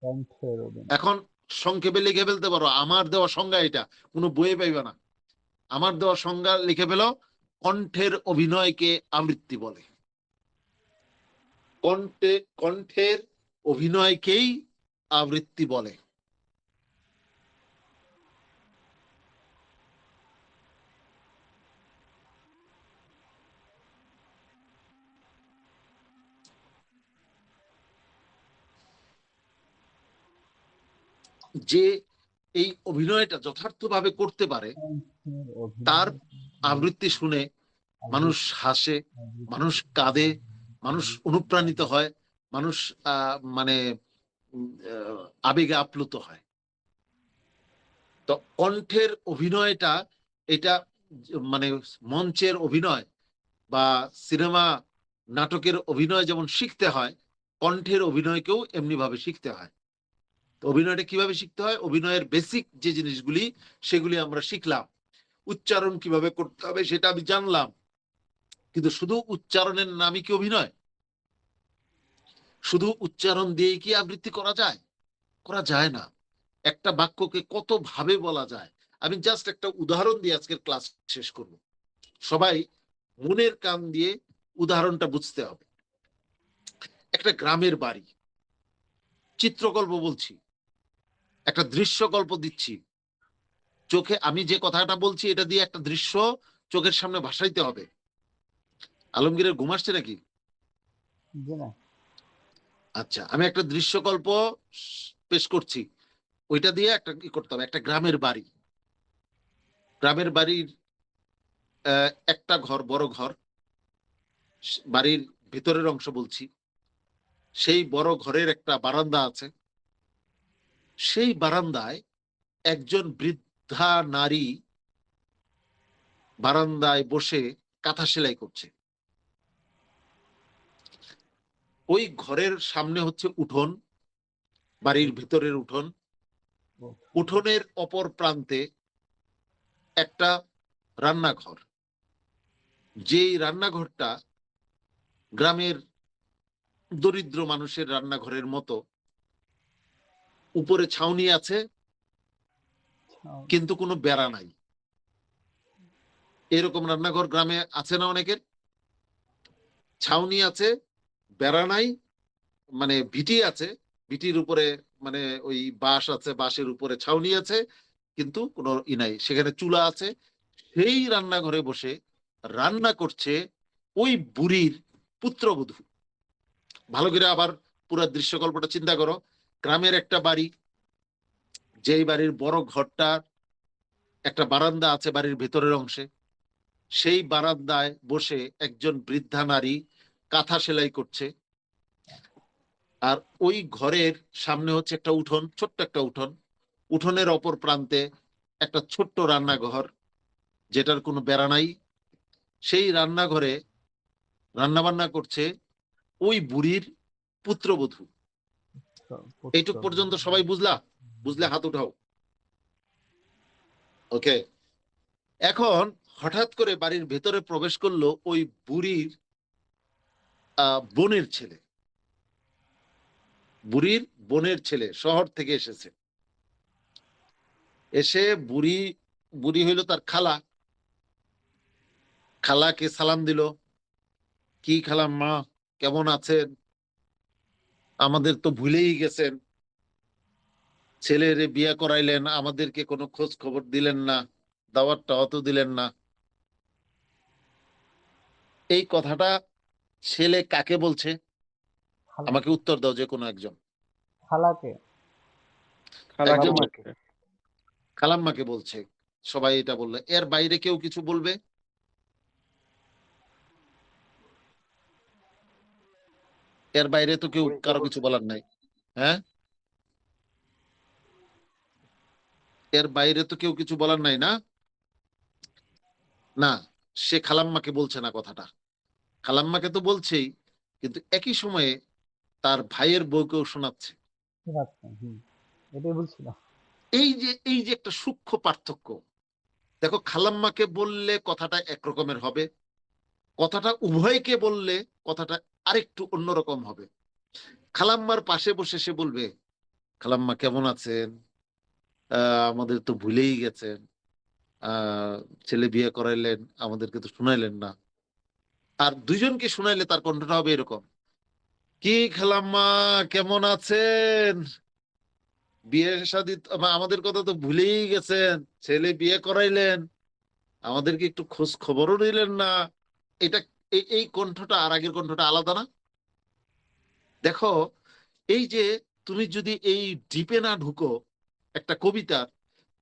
কণ্ঠের অভিনয়। এখন সংক্ষেপে লিখে ফেলতে পারো, আমার দেওয়া সংজ্ঞা এটা, কোনো বইয়ে পাইবে না। আমার দেওয়া সংজ্ঞা লিখে ফেলো, কণ্ঠের অভিনয়কে আবৃত্তি বলে। কণ্ঠের অভিনয়কেই আবৃত্তি বলে। যে এই অভিনয়টা যথার্থভাবে করতে পারে তার আবৃত্তি শুনে মানুষ হাসে, মানুষ কাঁদে, মানুষ অনুপ্রাণিত হয়, মানুষ মানে আবেগে আপ্লুত হয়। তো কণ্ঠের অভিনয়টা এটা মানে মঞ্চের অভিনয় বা সিনেমা নাটকের অভিনয় যেমন শিখতে হয়, কণ্ঠের অভিনয়কেও এমনি ভাবে শিখতে হয়। তো অভিনয়টা কিভাবে শিখতে হয়? অভিনয়ের বেসিক যে জিনিসগুলি সেগুলি আমরা শিখলাম। উচ্চারণ কিভাবে করতে হবে সেটা আমি জানলাম, কিন্তু শুধু উচ্চারণের নামই কি অভিনয়? শুধু উচ্চারণ দিয়ে কি আবৃত্তি করা যায়? করা যায় না। একটা বাক্যকে কত ভাবে বলা যায়। আমি জাস্ট একটা উদাহরণ দিয়ে আজকের ক্লাস শেষ করব। সবাই মনের কান দিয়ে উদাহরণটা বুঝতে হবে। একটা গ্রামের বাড়ি, চিত্রকল্প বলছি, একটা দৃশ্যকল্প দিচ্ছি। চোখে আমি যে কথাটা বলছি এটা দিয়ে একটা দৃশ্য চোখের সামনে ভাসাইতে হবে। আলমগীরের ঘুম আসছে নাকি? আচ্ছা, আমি একটা দৃশ্যকল্প পেশ করছি, ওইটা দিয়ে একটা কি করতে হবে। একটা গ্রামের বাড়ি, গ্রামের বাড়ির একটা ঘর, বড় ঘর, বাড়ির ভিতরের অংশ বলছি। সেই বড় ঘরের একটা বারান্দা আছে, সেই বারান্দায় একজন বৃদ্ধা নারী বারান্দায় বসে কাঁথা সেলাই করছে। ওই ঘরের সামনে হচ্ছে উঠোন, বাড়ির ভিতরের উঠোন। উঠোনের অপর প্রান্তে একটা রান্নাঘর, যেই রান্নাঘরটা গ্রামের দরিদ্র মানুষের রান্নাঘরের মতো। উপরে ছাউনি আছে কিন্তু কোনো বেড়া নাই। এরকম রান্নাঘর গ্রামে আছে না অনেকের? ছাউনি আছে, বেড়া নাই, মানে ভিটি আছে, ভিটির উপরে মানে ওই বাঁশ আছে, বাঁশের উপরে ছাউনি আছে, কিন্তু কোনো ই নাই। সেখানে চুলা আছে। সেই রান্নাঘরে বসে রান্না করছে ওই বুড়ির পুত্রবধূ। ভালো করে আবার পুরো দৃশ্যকল্পটা চিন্তা করো। গ্রামের একটা বাড়ি, যেই বাড়ির বড় ঘরটার একটা বারান্দা আছে বাড়ির ভেতরের অংশে। সেই বারান্দায় বসে একজন বৃদ্ধা নারী কাঁথা সেলাই করছে। আর ওই ঘরের সামনে হচ্ছে একটা উঠোন, ছোট্ট একটা উঠোন। উঠোনের অপর প্রান্তে একটা ছোট্ট রান্নাঘর, যেটার কোনো বেড়া নাই, সেই রান্নাঘরে রান্না বান্না করছে ওই বুড়ির পুত্রবধূ। এইটুক পর্যন্ত সবাই বুঝলা? বুঝলে হাত উঠাও। ওকে, এখন হঠাৎ করে বাড়ির ভেতরে প্রবেশ করলো ওই বুড়ির বোনের ছেলে। বুড়ির বোনের ছেলে শহর থেকে এসেছে। এসে বুড়ি হইল তার খালা। খালাকে সালাম দিল, কি খালাম্মা কেমন আছেন, আমাদের তো ভুলেই গেছেন, ছেলেরে বিয়ে করাইলেন, আমাদেরকে কোনো খোঁজ খবর দিলেন না, দাওয়াতটা অত দিলেন না। এই কথাটা ছেলে কাকে বলছে? আমাকে উত্তর দাও, যে কোনো একজন। খালাকে। খালাকে একজন বলছে। খালাম্মাকে বলছে। সবাই এটা বললো, এর বাইরে কেউ কিছু বলবে? এর বাইরে তো কেউ বুড়িকে কারো বলছে। কিছু বলার নাই। হ্যাঁ, এর বাইরে তো কেউ কিছু বলার নাই না? না, সে খালাম্মাকে বলছে না কথাটা। খালাম্মাকে তো বলছেই, কিন্তু একই সময়ে তার ভাইয়ের বউকেও শোনাচ্ছে। এটাই বলছিলাম। এই যে একটা সূক্ষ্ম পার্থক্য। দেখো, খালাম্মাকে বললে কথাটা একরকমের হবে, কথাটা উভয়কে বললে কথাটা আরেকটু অন্যরকম হবে। খালাম্মার পাশে বসে সে বলবে, খালাম্মা কেমন আছেন, আমাদের তো ভুলেই গেছেন, আহ ছেলে বিয়ে করাইলেন, আমাদেরকে তো শুনাইলেন না। আর দুইজনকে শুনাইলে তার কণ্ঠটা হবে এরকম, কি খালাম্মা কেমন আছেন, বিয়ে শাদী আমাদের কথা তো ভুলেই গেছেন, ছেলে বিয়ে করাইলেন, আমাদেরকে একটু খোঁজ খবরও নিলেন না। এটা এই কণ্ঠটা আর আগের কণ্ঠটা আলাদা না? দেখো, এই যে তুমি যদি এই ডিপে না ঢুকো একটা কবিতার,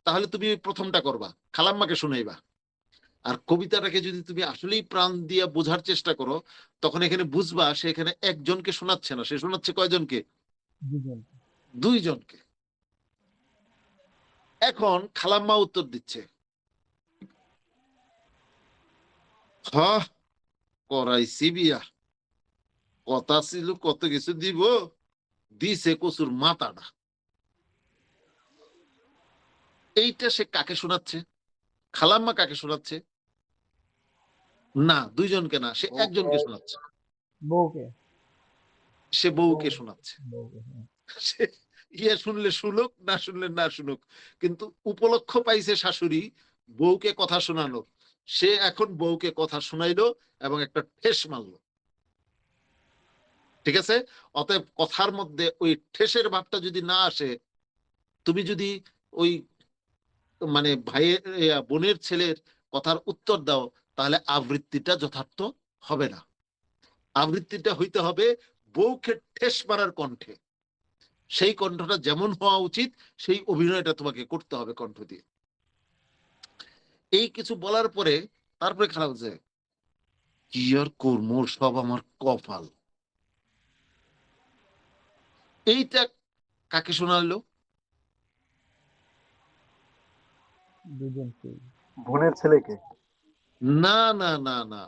তাহলে তুমি প্রথমটা করবা, খালাম্মাকে শুনাইবা। আর কবিতাটাকে যদি তুমি আসলেই প্রাণ দিয়ে বোঝার চেষ্টা করো, তখন এখানে বুঝবা সে এখানে একজনকে শোনাচ্ছে না, সে শোনাচ্ছে কয়জনকে? দুইজনকে। এখন খালাম্মা উত্তর দিচ্ছে, হ্যাঁ করাইছি বিয়া, কথা ছিল কত কিছু দিব, দিছে কচুর মাথাটা। এইটা সে কাকে শোনাচ্ছে? খালাম্মা কাকে শোনাচ্ছে? না, দুইজনকে না, সে একজনকে শোনাচ্ছে। বউকে। সে বউকে শোনাচ্ছে। বউকে, হ্যাঁ। সে ইয়ে শুনলে শুনুক, না শুনলে না শুনুক, কিন্তু উপলক্ষ পাইছে শাশুড়ি বউকে কথা শোনানোর। সে এখন বউকে কথা শোনাইলো এবং একটা ঠেস মারলো। ঠিক আছে? অতএব কথার মধ্যে ওই ঠেসের ভাবটা যদি না আসে, তুমি যদি ওই মানে ভাইয়ের বোনের ছেলের কথার উত্তর দাও, তাহলে আবৃত্তিটা যথার্থ হবে না। আবৃত্তিটা হইতে হবে বউকে ঠেস মারার কণ্ঠে। সেই কণ্ঠটা যেমন হওয়া উচিত, সেই অভিনয়টা তোমাকে করতে হবে কণ্ঠ দিয়ে। এই কিছু বলার পরে তারপরে খারাপ হচ্ছে, কি আর করবো, সব আমার কপাল। এইটা কাকে শোনালো? দুজনকেই। বোনের ছেলেকে। না না না না,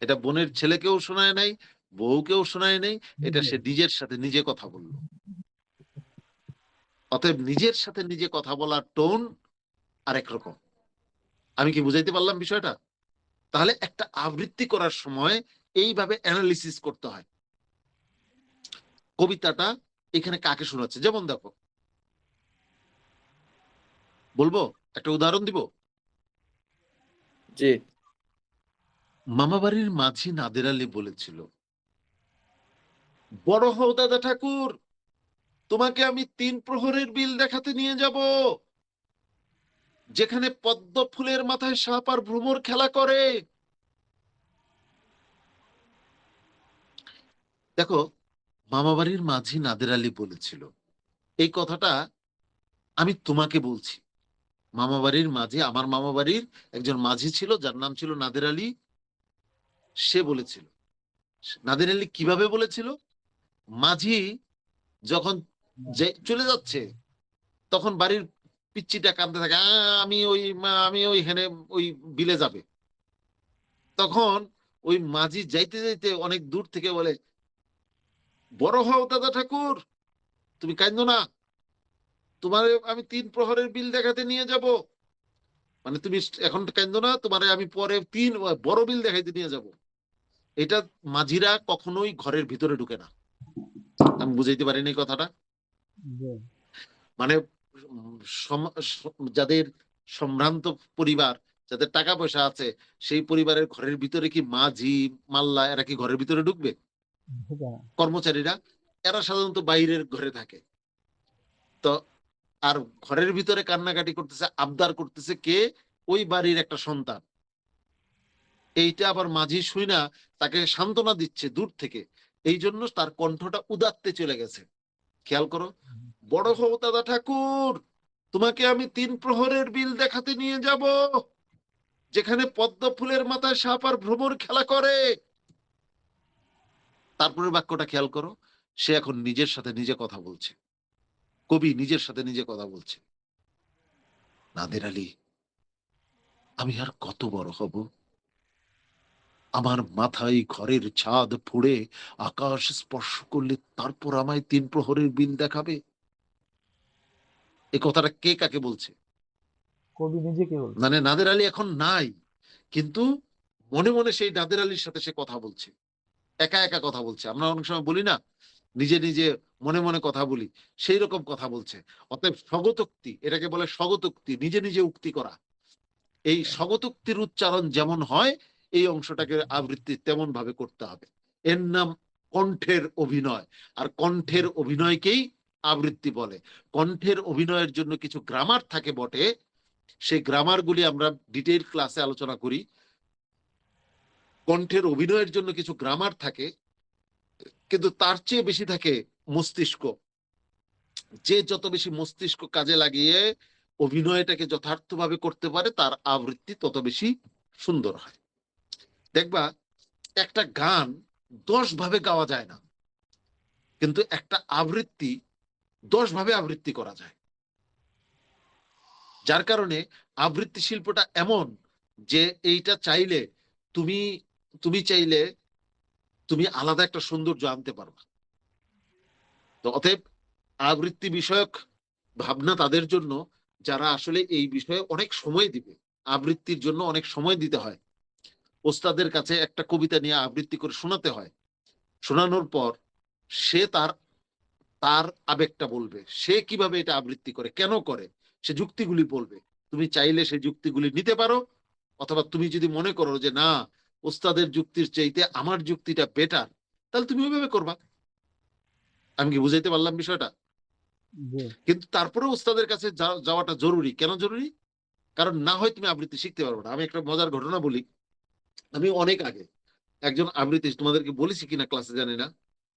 এটা বোনের ছেলেকেও শোনায় নাই, বউকেও শোনায় নাই, এটা সে নিজের সাথে নিজে কথা বললো। অতএব নিজের সাথে নিজে কথা বলার টোন আরেক রকম। আমি কি বুঝাইতে পারলাম বিষয়টা? তাহলে একটা আবৃত্তি করার সময় এইভাবে অ্যানালিসিস করতে হয়। কবিতাটা এখানে কাকে শোনাচ্ছে? যেমন দেখো, বলবো একটা উদাহরণ দিব। জি। মামাবাড়ির মাঝি নাদের আলী বলেছিল, বড় হও দাদা ঠাকুর, তোমাকে আমি 3 প্রহরের বিল দেখাতে নিয়ে যাব, যেখানে পদ্ম ফুলের মাথায় সাপ আর ভ্রমর খেলা করে। দেখো, মামাবাড়ির মাঝি নাদের আলী বলেছিল, এই কথাটা আমি তোমাকে বলছি। মামাবাড়ির মাঝি, আমার মামাবাড়ির একজন মাঝি ছিল যার নাম ছিল নাদের আলী, সে বলেছিল। নাদের আলী কিভাবে বলেছিল? মাঝি যখন চলে যাচ্ছে, তখন বাড়ির পিচ্চিটা কাঁদতে থাকে, আমি ওইখানে ওই বিলে যাবে। তখন ওই মাঝি যাইতে যাইতে অনেক দূর থেকে বলে, বড় হও দাদা ঠাকুর, তুমি কাঁদো না, তোমার আমি 3 প্রহরের বিল দেখাতে নিয়ে যাব। মানে তুমি এখন কাঁদো না, তোমার আমি পরে 3 বড় বিল দেখাইতে নিয়ে যাব। এটা মাঝিরা কখনোই ঘরের ভিতরে ঢুকে না। আমি বুঝাইতে পারিনি কথাটা। জি মানে যাদের সম্ভ্রান্ত পরিবার, যাদের টাকা পয়সা আছে, সেই পরিবারের ঘরের ভিতরে কি মাঝি মাল্লা এরা কি ঘরের ভিতরে ঢুকবে? ঢুকে না। কর্মচারীরা এরা সাধারণত বাইরের ঘরে থাকে। তো আর ঘরের ভিতরে কান্নাকাটি করতেছে, আবদার করতেছে কে? ওই বাড়ির একটা সন্তান। এইটা আবার মাঝি শুই না তাকে সান্ত্বনা দিচ্ছে দূর থেকে, এই জন্য তার কণ্ঠটা উদাত্তে চলে গেছে। খেয়াল করো, বড় হও দাদা ঠাকুর, তোমাকে আমি 3 প্রহরের বিল দেখাতে নিয়ে যাব, যেখানে পদ্ম ফুলের মাথায় সাপ আর ভ্রমর খেলা করে। তারপরে বাক্যটা খেয়াল করো, সে এখন নিজের সাথে নিজে কথা বলছে। কবি নিজের সাথে নিজে কথা বলছে। নাদের আলী, আমি আর কত বড় হব? আমার মাথায় ঘরের ছাদ ফুঁড়ে আকাশ স্পর্শ করলে তারপর আমায় 3 প্রহরের বিল দেখাবে? এই কথাটা কে কাকে বলছে? কবি নিজেকে বলছে। মানে নাদের আলী এখন নাই, কিন্তু মনে মনে সেই নাদের আলীর সাথে সে কথা বলছে, একা একা কথা বলছে। আমরা অনেক সময় বলি না, নিজে নিজে মনে মনে কথা বলি, সেই রকম কথা বলছে। অতএব স্বগতোক্তি, এটাকে বলে স্বগতোক্তি, নিজে নিজে উক্তি করা। এই স্বগতোক্তির উচ্চারণ যেমন হয়, এই অংশটাকে আবৃত্তি তেমন ভাবে করতে হবে। এর নাম কণ্ঠের অভিনয়। আর কণ্ঠের অভিনয়কেই আবৃত্তি বলে। কণ্ঠের অভিনয়ের জন্য কিছু গ্রামার থাকে বটে, সেই গ্রামারগুলি আমরা ডিটেইল ক্লাসে আলোচনা করি। কণ্ঠের অভিনয়ের জন্য কিছু গ্রামার থাকে, কিন্তু তার চেয়ে বেশি থাকে মস্তিষ্ক। যে যত বেশি মস্তিষ্ক কাজে লাগিয়ে অভিনয়টাকে যথার্থভাবে করতে পারে, তার আবৃত্তি তত বেশি সুন্দর হয়। দেখবা, একটা গান 10 ভাবে গাওয়া যায় না, কিন্তু একটা আবৃত্তি 10 ভাবে আবৃত্তি করা যায়। যার কারণে আবৃত্তি শিল্পটা এমন যে এইটা চাইলে তুমি তুমি চাইলে তুমি আলাদা একটা সৌন্দর্য আনতে পারবা। তো অতএব আবৃত্তি বিষয়ক ভাবনা তাদের জন্য যারা আসলে এই বিষয়ে অনেক সময় দিবে। আবৃত্তির জন্য অনেক সময় দিতে হয়। ওস্তাদের কাছে একটা কবিতা নিয়ে আবৃত্তি করে শোনাতে হয়। শোনানোর পর সে তার তার আবেগটা বলবে, সে কিভাবে এটা আবৃত্তি করে, কেন করে, সে যুক্তিগুলি বলবে। তুমি চাইলে সেই যুক্তিগুলি নিতে পারো, অথবা তুমি যদি মনে করো যে না, ওস্তাদের যুক্তির চাইতে আমার যুক্তিটা বেটার, তাহলে তুমি ওইভাবে করবা। আমি কি বুঝাইতে পারলাম বিষয়টা? জি কিন্তু তারপরে ওস্তাদের কাছে যাওয়াটা জরুরি। কেন জরুরি? কারণ না হয় তুমি আবৃত্তি শিখতে পারবে না। আমি একটা মজার ঘটনা বলি। আমি অনেক আগে একজন আবৃত্তি, তোমাদেরকে বলেছি কিনা ক্লাসে জানি না,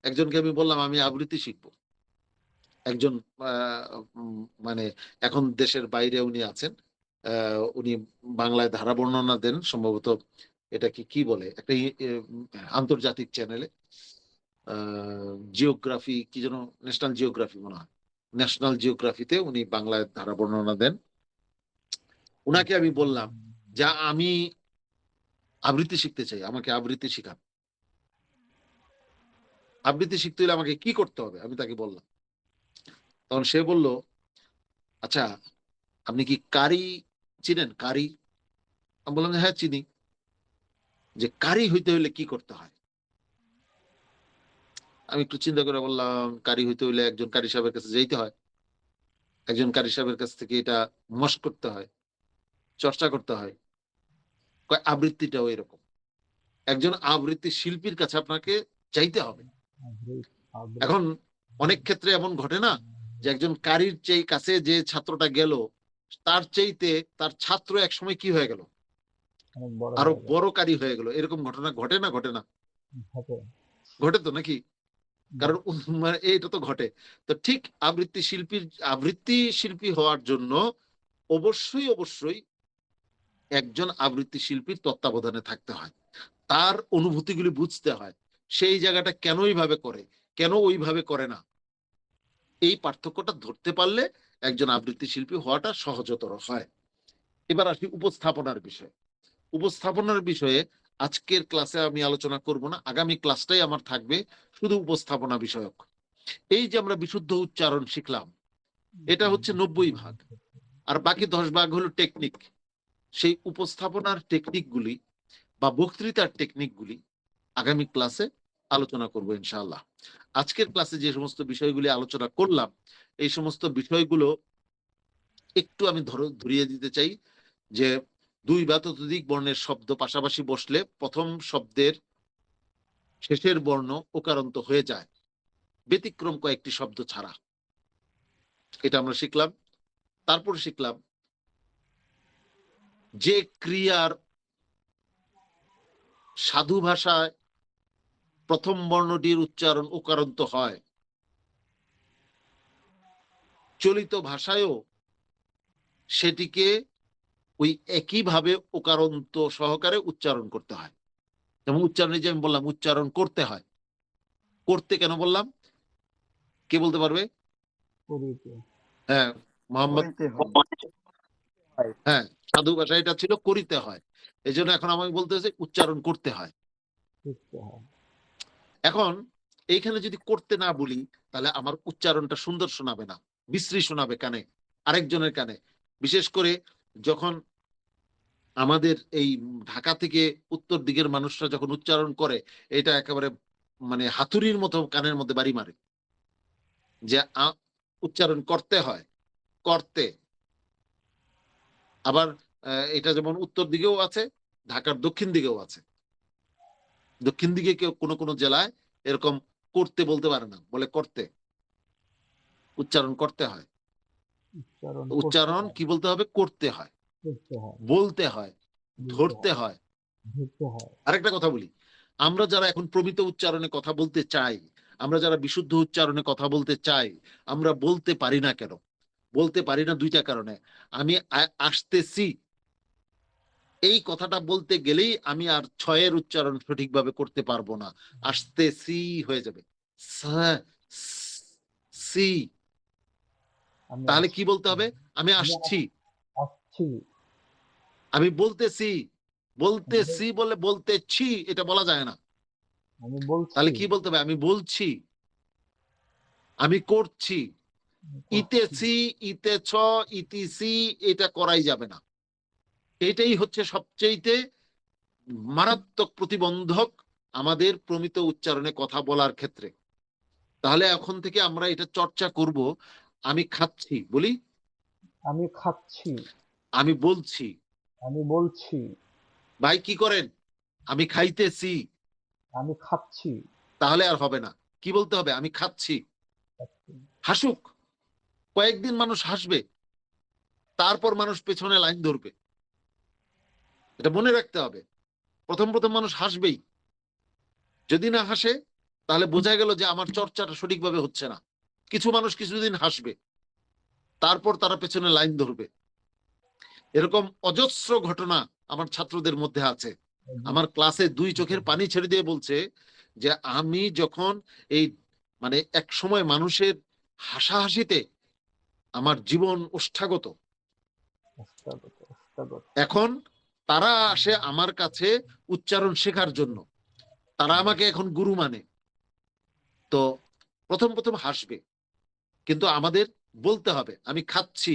একজনকে আমি বললাম আমি আবৃত্তি শিখবো। একজন মানে এখন দেশের বাইরে উনি আছেন। উনি বাংলায় ধারা বর্ণনা দেন সম্ভবত। এটা কি বলে একটা আন্তর্জাতিক চ্যানেলে, জিওগ্রাফি কি যেন, ন্যাশনাল জিওগ্রাফি মনে হয়, ন্যাশনাল জিওগ্রাফিতে উনি বাংলায় ধারা বর্ণনা দেন। উনাকে আমি বললাম, যা আমি আবৃত্তি শিখতে চাই, আমাকে আবৃত্তি শিখান। আবৃত্তি শিখতে হলে আমাকে কি করতে হবে, আমি তাকে বললাম। তখন সে বলল, আচ্ছা আপনি কি কারি চিনেন? কারি? আমি বললাম হ্যাঁ চিনি। যে কারি হইতে হইলে কি করতে হয়? আমি একটু চিন্তা করে বললাম, কারি হইতে হইলে একজন কারি সাহেবের কাছে যেতে হয়, একজন কারি সাহেবের কাছ থেকে এটা মস্ক করতে হয়, চর্চা করতে হয়। আবৃত্তিটাও এরকম, একজন আবৃত্তি শিল্পীর কাছে আপনাকে চাইতে হবে। এখন অনেক ক্ষেত্রে এমন ঘটে না যে একজন কারির কাছে যে ছাত্রটা গেল, তার চাইতে তার ছাত্র একসময় কি হয়ে গেল, অনেক বড় আরো হয়ে গেল। বড় কারি হয়ে গেল। এরকম ঘটনা ঘটে না? ঘটে না? ঘটে। ঘটে তো নাকি? কারণ মানে এইটা তো ঘটে। তো ঠিক আবৃত্তি শিল্পী হওয়ার জন্য অবশ্যই অবশ্যই একজন আবৃত্তি শিল্পীর তত্ত্বাবধানে থাকতে হয়, তার অনুভূতিগুলি বুঝতে হয়, সেই জায়গাটা কেন এইভাবে করে, কেন ওইভাবে করে না, এই পার্থক্যটা ধরতে পারলে একজন আবৃত্তি শিল্পী হওয়াটা সহজতর হয়। এবার আসি উপস্থাপনার বিষয়ে। উপস্থাপনার বিষয়ে আজকের ক্লাসে আমি আলোচনা করব না, আগামী ক্লাসটাই আমার থাকবে শুধু উপস্থাপনা বিষয়ক। এই যে আমরা বিশুদ্ধ উচ্চারণ শিখলাম, এটা হচ্ছে 90 ভাগ, আর বাকি 10 ভাগ হলো টেকনিক। সেই উপস্থাপনার টেকনিকগুলি বা বক্তৃতার টেকনিকগুলি আগামী ক্লাসে আলোচনা করব ইনশাআল্লাহ। আজকের ক্লাসে যে সমস্ত বিষয়গুলি আলোচনা করলাম, এই সমস্ত বিষয়গুলো একটু আমি ধরিয়ে দিতে চাই যে 2 বা ততোধিক বর্ণের শব্দ পাশাপাশি বসলে প্রথম শব্দের শেষের বর্ণ ওকারান্ত হয়ে যায়, ব্যতিক্রম কয়েকটি শব্দ ছাড়া। এটা আমরা শিখলাম। তারপর শিখলাম যে ক্রিয়ার সাধু ভাষায় প্রথম বর্ণটির উচ্চারণ ওকারান্ত হয়, চলিত ভাষায়ও সেটিকে ওই একইভাবে ওকারান্ত সহকারে উচ্চারণ করতে হয়। যেমন উচ্চারণে যে আমি বললাম উচ্চারণ করতে হয়, করতে কেন বললাম কে বলতে পারবে? করিতে। হ্যাঁ, মোহাম্মদ। করিতে হয়। হ্যাঁ, সাধু ভাষা এটা ছিল করিতে হয়, এই জন্য এখন আমাকে বলতে হচ্ছে উচ্চারণ করতে হয়। শিখতে হয়। এখন এইখানে যদি করতে না বলি তাহলে আমার উচ্চারণটা সুন্দর শোনাবে না, বিশ্রী শোনাবে কানে, আরেকজনের কানে। বিশেষ করে যখন আমাদের এই ঢাকা থেকে উত্তর দিকের মানুষরা যখন উচ্চারণ করে, এটা একেবারে মানে হাতুড়ির মতো কানের মধ্যে বাড়ি মারে, যে উচ্চারণ করতে হয়, করতে। আবার এটা যেমন উত্তর দিকেও আছে, ঢাকার দক্ষিণ দিকেও আছে। দক্ষিণ দিকে কেউ কোনো কোনো জেলায় এরকম করতে বলতে পারে না, বলে করতে। উচ্চারণ করতে হয়, উচ্চারণ কি বলতে হবে? করতে হয়, বলতে হয়, ধরতে হয়। আরেকটা কথা বলি, আমরা যারা এখন প্রমিত উচ্চারণে কথা বলতে চাই, আমরা যারা বিশুদ্ধ উচ্চারণে কথা বলতে চাই, আমরা বলতে পারি না কেন? বলতে পারি না 2টা কারণে। আমি আসতেছি এই কথাটা বলতে গেলেই আমি আর 6-এর উচ্চারণ সঠিকভাবে করতে পারবো না, আসতেছি হয়ে যাবে সি। তাহলে কি বলতে হবে? আমি আসছি, আমি বলতেছি। বলতেছি বলে বলতেছি এটা বলা যায় না। তাহলে কি বলতে হবে? আমি বলছি, আমি করছি। ইতেছি, ইতেছ, ইতিসি এটা করাই যাবে না। এটাই হচ্ছে সবচেয়ে মারাত্মক প্রতিবন্ধক আমাদের প্রমিত উচ্চারণে কথা বলার ক্ষেত্রে। তাহলে এখন থেকে আমরা এটা চর্চা করব। আমি খাচ্ছি বলি, আমি খাচ্ছি, আমি বলছি। আমি বলছি, ভাই কি করেন? আমি খাইতেছি। আমি খাচ্ছি। তাহলে আর হবে না, কি বলতে হবে? আমি খাচ্ছি। হাসুক, কয়েকদিন মানুষ হাসবে, তারপর মানুষ পেছনে লাইন ধরবে। এটা মনে রাখতে হবে। প্রথম প্রথম মানুষ হাসবেই, যদি না হাসে তাহলে বোঝা গেল যে আমার চর্চাটা সঠিকভাবে হচ্ছে না। কিছু মানুষ কিছুদিন হাসবে, তারপর তারা পেছনে লাইন ধরবে। এরকম অজস্র ঘটনা আমার ছাত্রদের মধ্যে আছে। আমার ক্লাসে 2 চোখের পানি ছেড়ে দিয়ে বলছে যে আমি যখন এই মানে এক সময় মানুষের হাসাহাসিতে আমার জীবন ওষ্ঠাগত, এখন তারা আসে আমার কাছে উচ্চারণ শেখার জন্য, তারা আমাকে এখন গুরু মানে। তো প্রথম প্রথম হাসবে, কিন্তু আমাদের বলতে হবে আমি খাচ্ছি,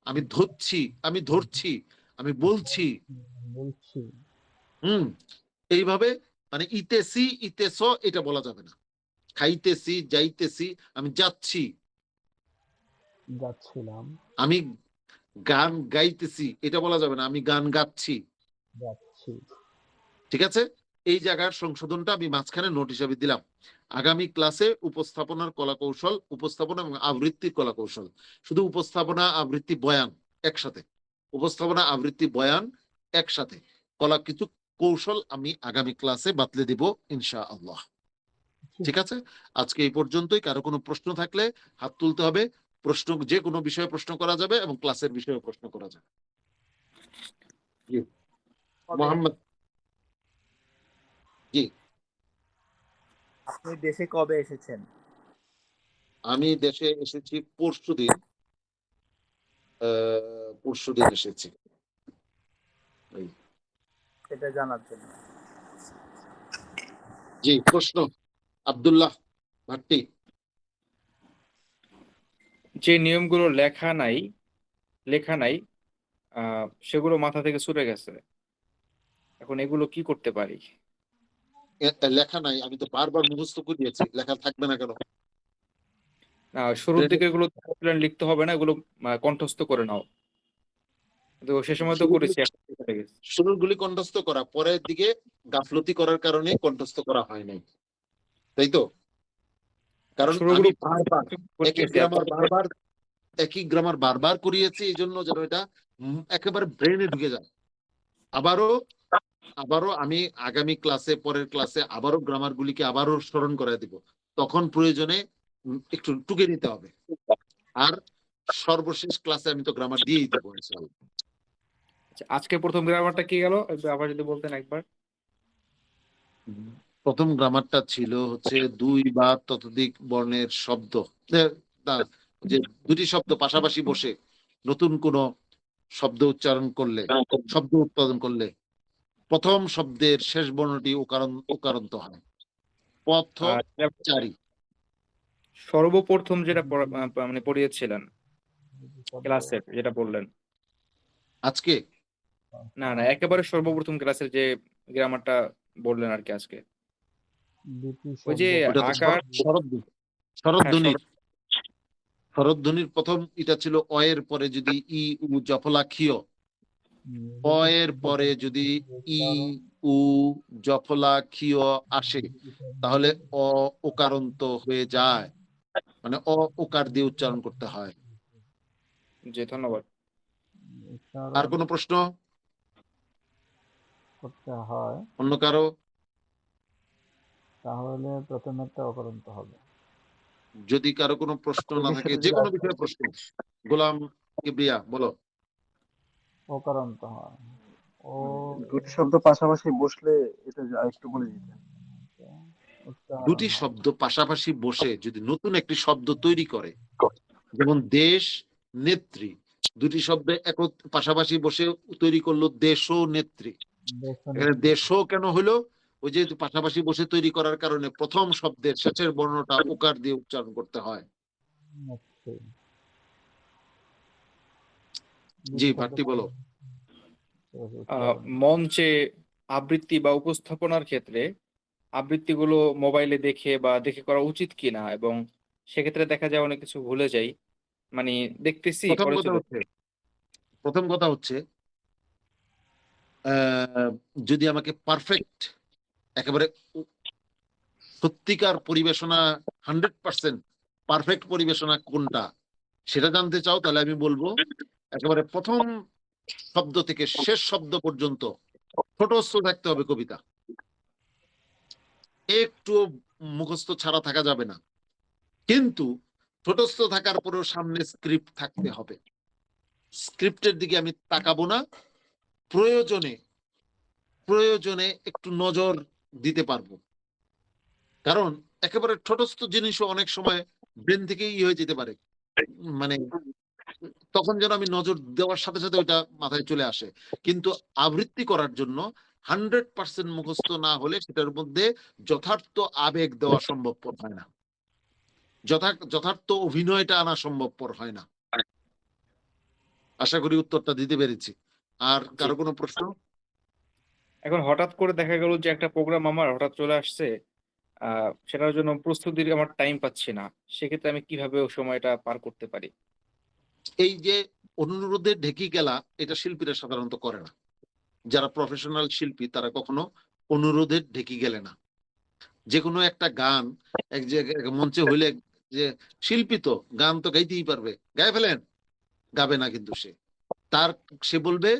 আমি ধরছি, আমি ধরছি, আমি বলছি। এইভাবে মানে ইতেছি, ইতেছ এটা বলা যাবে না। খাইতেছি, যাইতেছি, আমি যাচ্ছি, যাচ্ছিলাম, আমি গান গাইতেছি এটা বলা যাবে না, আমি গান গাচ্ছি। যাচ্ছি। ঠিক আছে? এই জায়গার সংশোধনটা আমি মাঝখানে নোট হিসাবে দিলাম। আগামী ক্লাসে উপস্থাপনার কলাকৌশল, উপস্থাপনা এবং আবৃত্তির কলাকৌশল, শুধু উপস্থাপনা আবৃত্তি বয়ান একসাথে, উপস্থাপনা আবৃত্তি বয়ান একসাথে, কিছু কৌশল আমি আগামী ক্লাসে বাতলে দিব ইনশাআল্লাহ। ঠিক আছে? আজকে এই পর্যন্তই। কারো কোনো প্রশ্ন থাকলে হাত তুলতে হবে। প্রশ্ন যে কোনো বিষয়ে প্রশ্ন করা যাবে এবং ক্লাসের বিষয়ে প্রশ্ন করা যাবে। জি মোহাম্মদ। জি, আপনি দেশে কবে এসেছেন? আমি দেশে এসেছি পরশুদিন। পরশুদিন এসেছি। এটা জানার জন্য। জি, প্রশ্ন আব্দুল্লাহ ভাট্টি। যে নিয়মগুলো লেখা নাই সেগুলো মাথা থেকে ছুটে গেছে, এখন এগুলো কি করতে পারি? লেখা নাই, আমি তো বারবার মুখস্থ করিয়েছি, লেখা থাকবে না কেন? শুরুর দিকে এগুলো লিখতে হবে না, এগুলো কণ্ঠস্থ করে নাও, কিন্তু সে সময় তো করেছি, এখন ছুটে গেছে। শুরুগুলি কণ্ঠস্থ করা, পরের দিকে গাফলতি করার কারণে কণ্ঠস্থ করা হয় নাই, তাই তো? কারণ শুরুগুলো আমি বারবার একই গ্রামার বারবার করিয়েছি, এই জন্য যেন এটা একেবারে ব্রেনে ঢুকে যায়। আবারও আমি আগামী ক্লাসে, পরের ক্লাসে আবারও গ্রামার গুলিকে আবারও স্মরণ করে দিব, তখন প্রয়োজনে একটু টুকে নিতে হবে। আর সর্বশেষ ক্লাসে আমি তো গ্রামার দিয়েই দেবো ইনশাআল্লাহ। আচ্ছা, আজকে প্রথম গ্রামারটা কি গেল আবার যদি বলতেন একবার। প্রথম গ্রামারটা ছিল হচ্ছে 2 বা ততোধিক বর্ণের শব্দ, যে দুটি শব্দ পাশাপাশি বসে নতুন কোন শব্দ উচ্চারণ করলে, শব্দ উৎপাদন করলে প্রথম শব্দের শেষ বর্ণটি উকারান্ত হয়। পথচারী। সর্বপ্রথম যেটা মানে পড়িয়েছিলেন ক্লাসের, যেটা বললেন আজকে না একেবারে সর্বপ্রথম ক্লাসের যে গ্রামারটা বললেন আর কি আজকে, ওই যে ওটা তো আকার, শরৎধ্বনির শরৎধ্বনির প্রথম এটা ছিল অ এর পরে যদি ই উ জফলা খিয়, অ এর পরে যদি ই উ জফলা খিয় আসে, তাহলে অ ওকারান্ত হয়ে যায়, মানে অ ওকার দিয়ে উচ্চারণ করতে হয়। জি ধন্যবাদ। আর কোনো প্রশ্ন করতে হয়, অন্য কারো? তাহলে প্রথমেরটা অকারান্ত হবে। যদি কারো কোনো প্রশ্ন না থাকে, যে কোনো বিষয়ে প্রশ্ন, গোলাম কিবরিয়া বলো। অকারান্ত হয়, ও দুটি শব্দ পাশাপাশি বসলে এটা একটু বলে দিতেন। উচ্চারণ দুটি হয়। শব্দ পাশাপাশি বসে যদি নতুন একটি শব্দ তৈরি করে, যেমন দেশ, নেত্রী, দুটি শব্দ পাশাপাশি বসে তৈরি করলো দেশ ও নেত্রী। এখানে দেশও কেন হলো? ওই যে পাশাপাশি বসে তৈরি করার কারণে প্রথম শব্দের শেষের বর্ণটা ওকার দিয়ে উচ্চারণ করতে হয়। জি ভাট্টি বলো। মঞ্চে আবৃত্তি বা উপস্থাপনার ক্ষেত্রে আবৃত্তিগুলো মোবাইলে দেখে বা দেখে করা উচিত কিনা, এবং সেক্ষেত্রে দেখা যায় অনেক কিছু ভুলে যাই, মানে দেখতেছি পরে চলে প্রথম কথা হচ্ছে যদি আমাকে পারফেক্ট একেবারে সত্যিকার পরিবেশনা 100% পারফেক্ট পরিবেশনা কোনটা সেটা জানতে চাও, তাহলে আমি বলবো একেবারে প্রথম শব্দ থেকে শেষ শব্দ পর্যন্ত ছোটস্থ থাকতে হবে কবিতা, একটু মুখস্থ ছাড়া থাকা যাবে না, কিন্তু ছোটস্থ থাকার পরেও সামনে স্ক্রিপ্ট থাকতে হবে। স্ক্রিপ্টের দিকে আমি তাকাবো না, প্রয়োজনে একটু নজর দিতে পারবো, কারণ একেবারে ছোটস্থ জিনিসও অনেক সময় ব্রেন থেকে হয়ে যেতে পারে, মানে তখন যেন আমি নজর দেওয়ার সাথে সাথে ওইটা মাথায় চলে আসে। কিন্তু আবৃত্তি করার জন্য 100% মুখস্থ না হলে সেটার মধ্যে যথার্থ আবেগ দেওয়া সম্ভবপর হয় না, যথার্থ অভিনয়টা আনা সম্ভবপর হয় না। আশা করি উত্তরটা দিতে পেরেছি। আর কারো কোনো প্রশ্ন? এখন হঠাৎ করে দেখা গেল যে একটা প্রোগ্রাম আমার হঠাৎ চলে আসছে, সেটার জন্য প্রস্তুতির আমার টাইম পাচ্ছি না, সেক্ষেত্রে আমি কিভাবে ওই সময়টা পার করতে পারি? এই যে অনুরোধে ঢেকি গেলা, এটা শিল্পীরা সাধারণত করে না। যারা প্রফেশনাল শিল্পী তারা কখনো অনুরোধে ঢেকি গেলে না। যে কোনো একটা গান এক জায়গায় মঞ্চে হইলে, যে শিল্পী তো গান তো গাইতেই পারবে, গায়ে ফেলেন, গাবে না, কিন্তু সে বলবে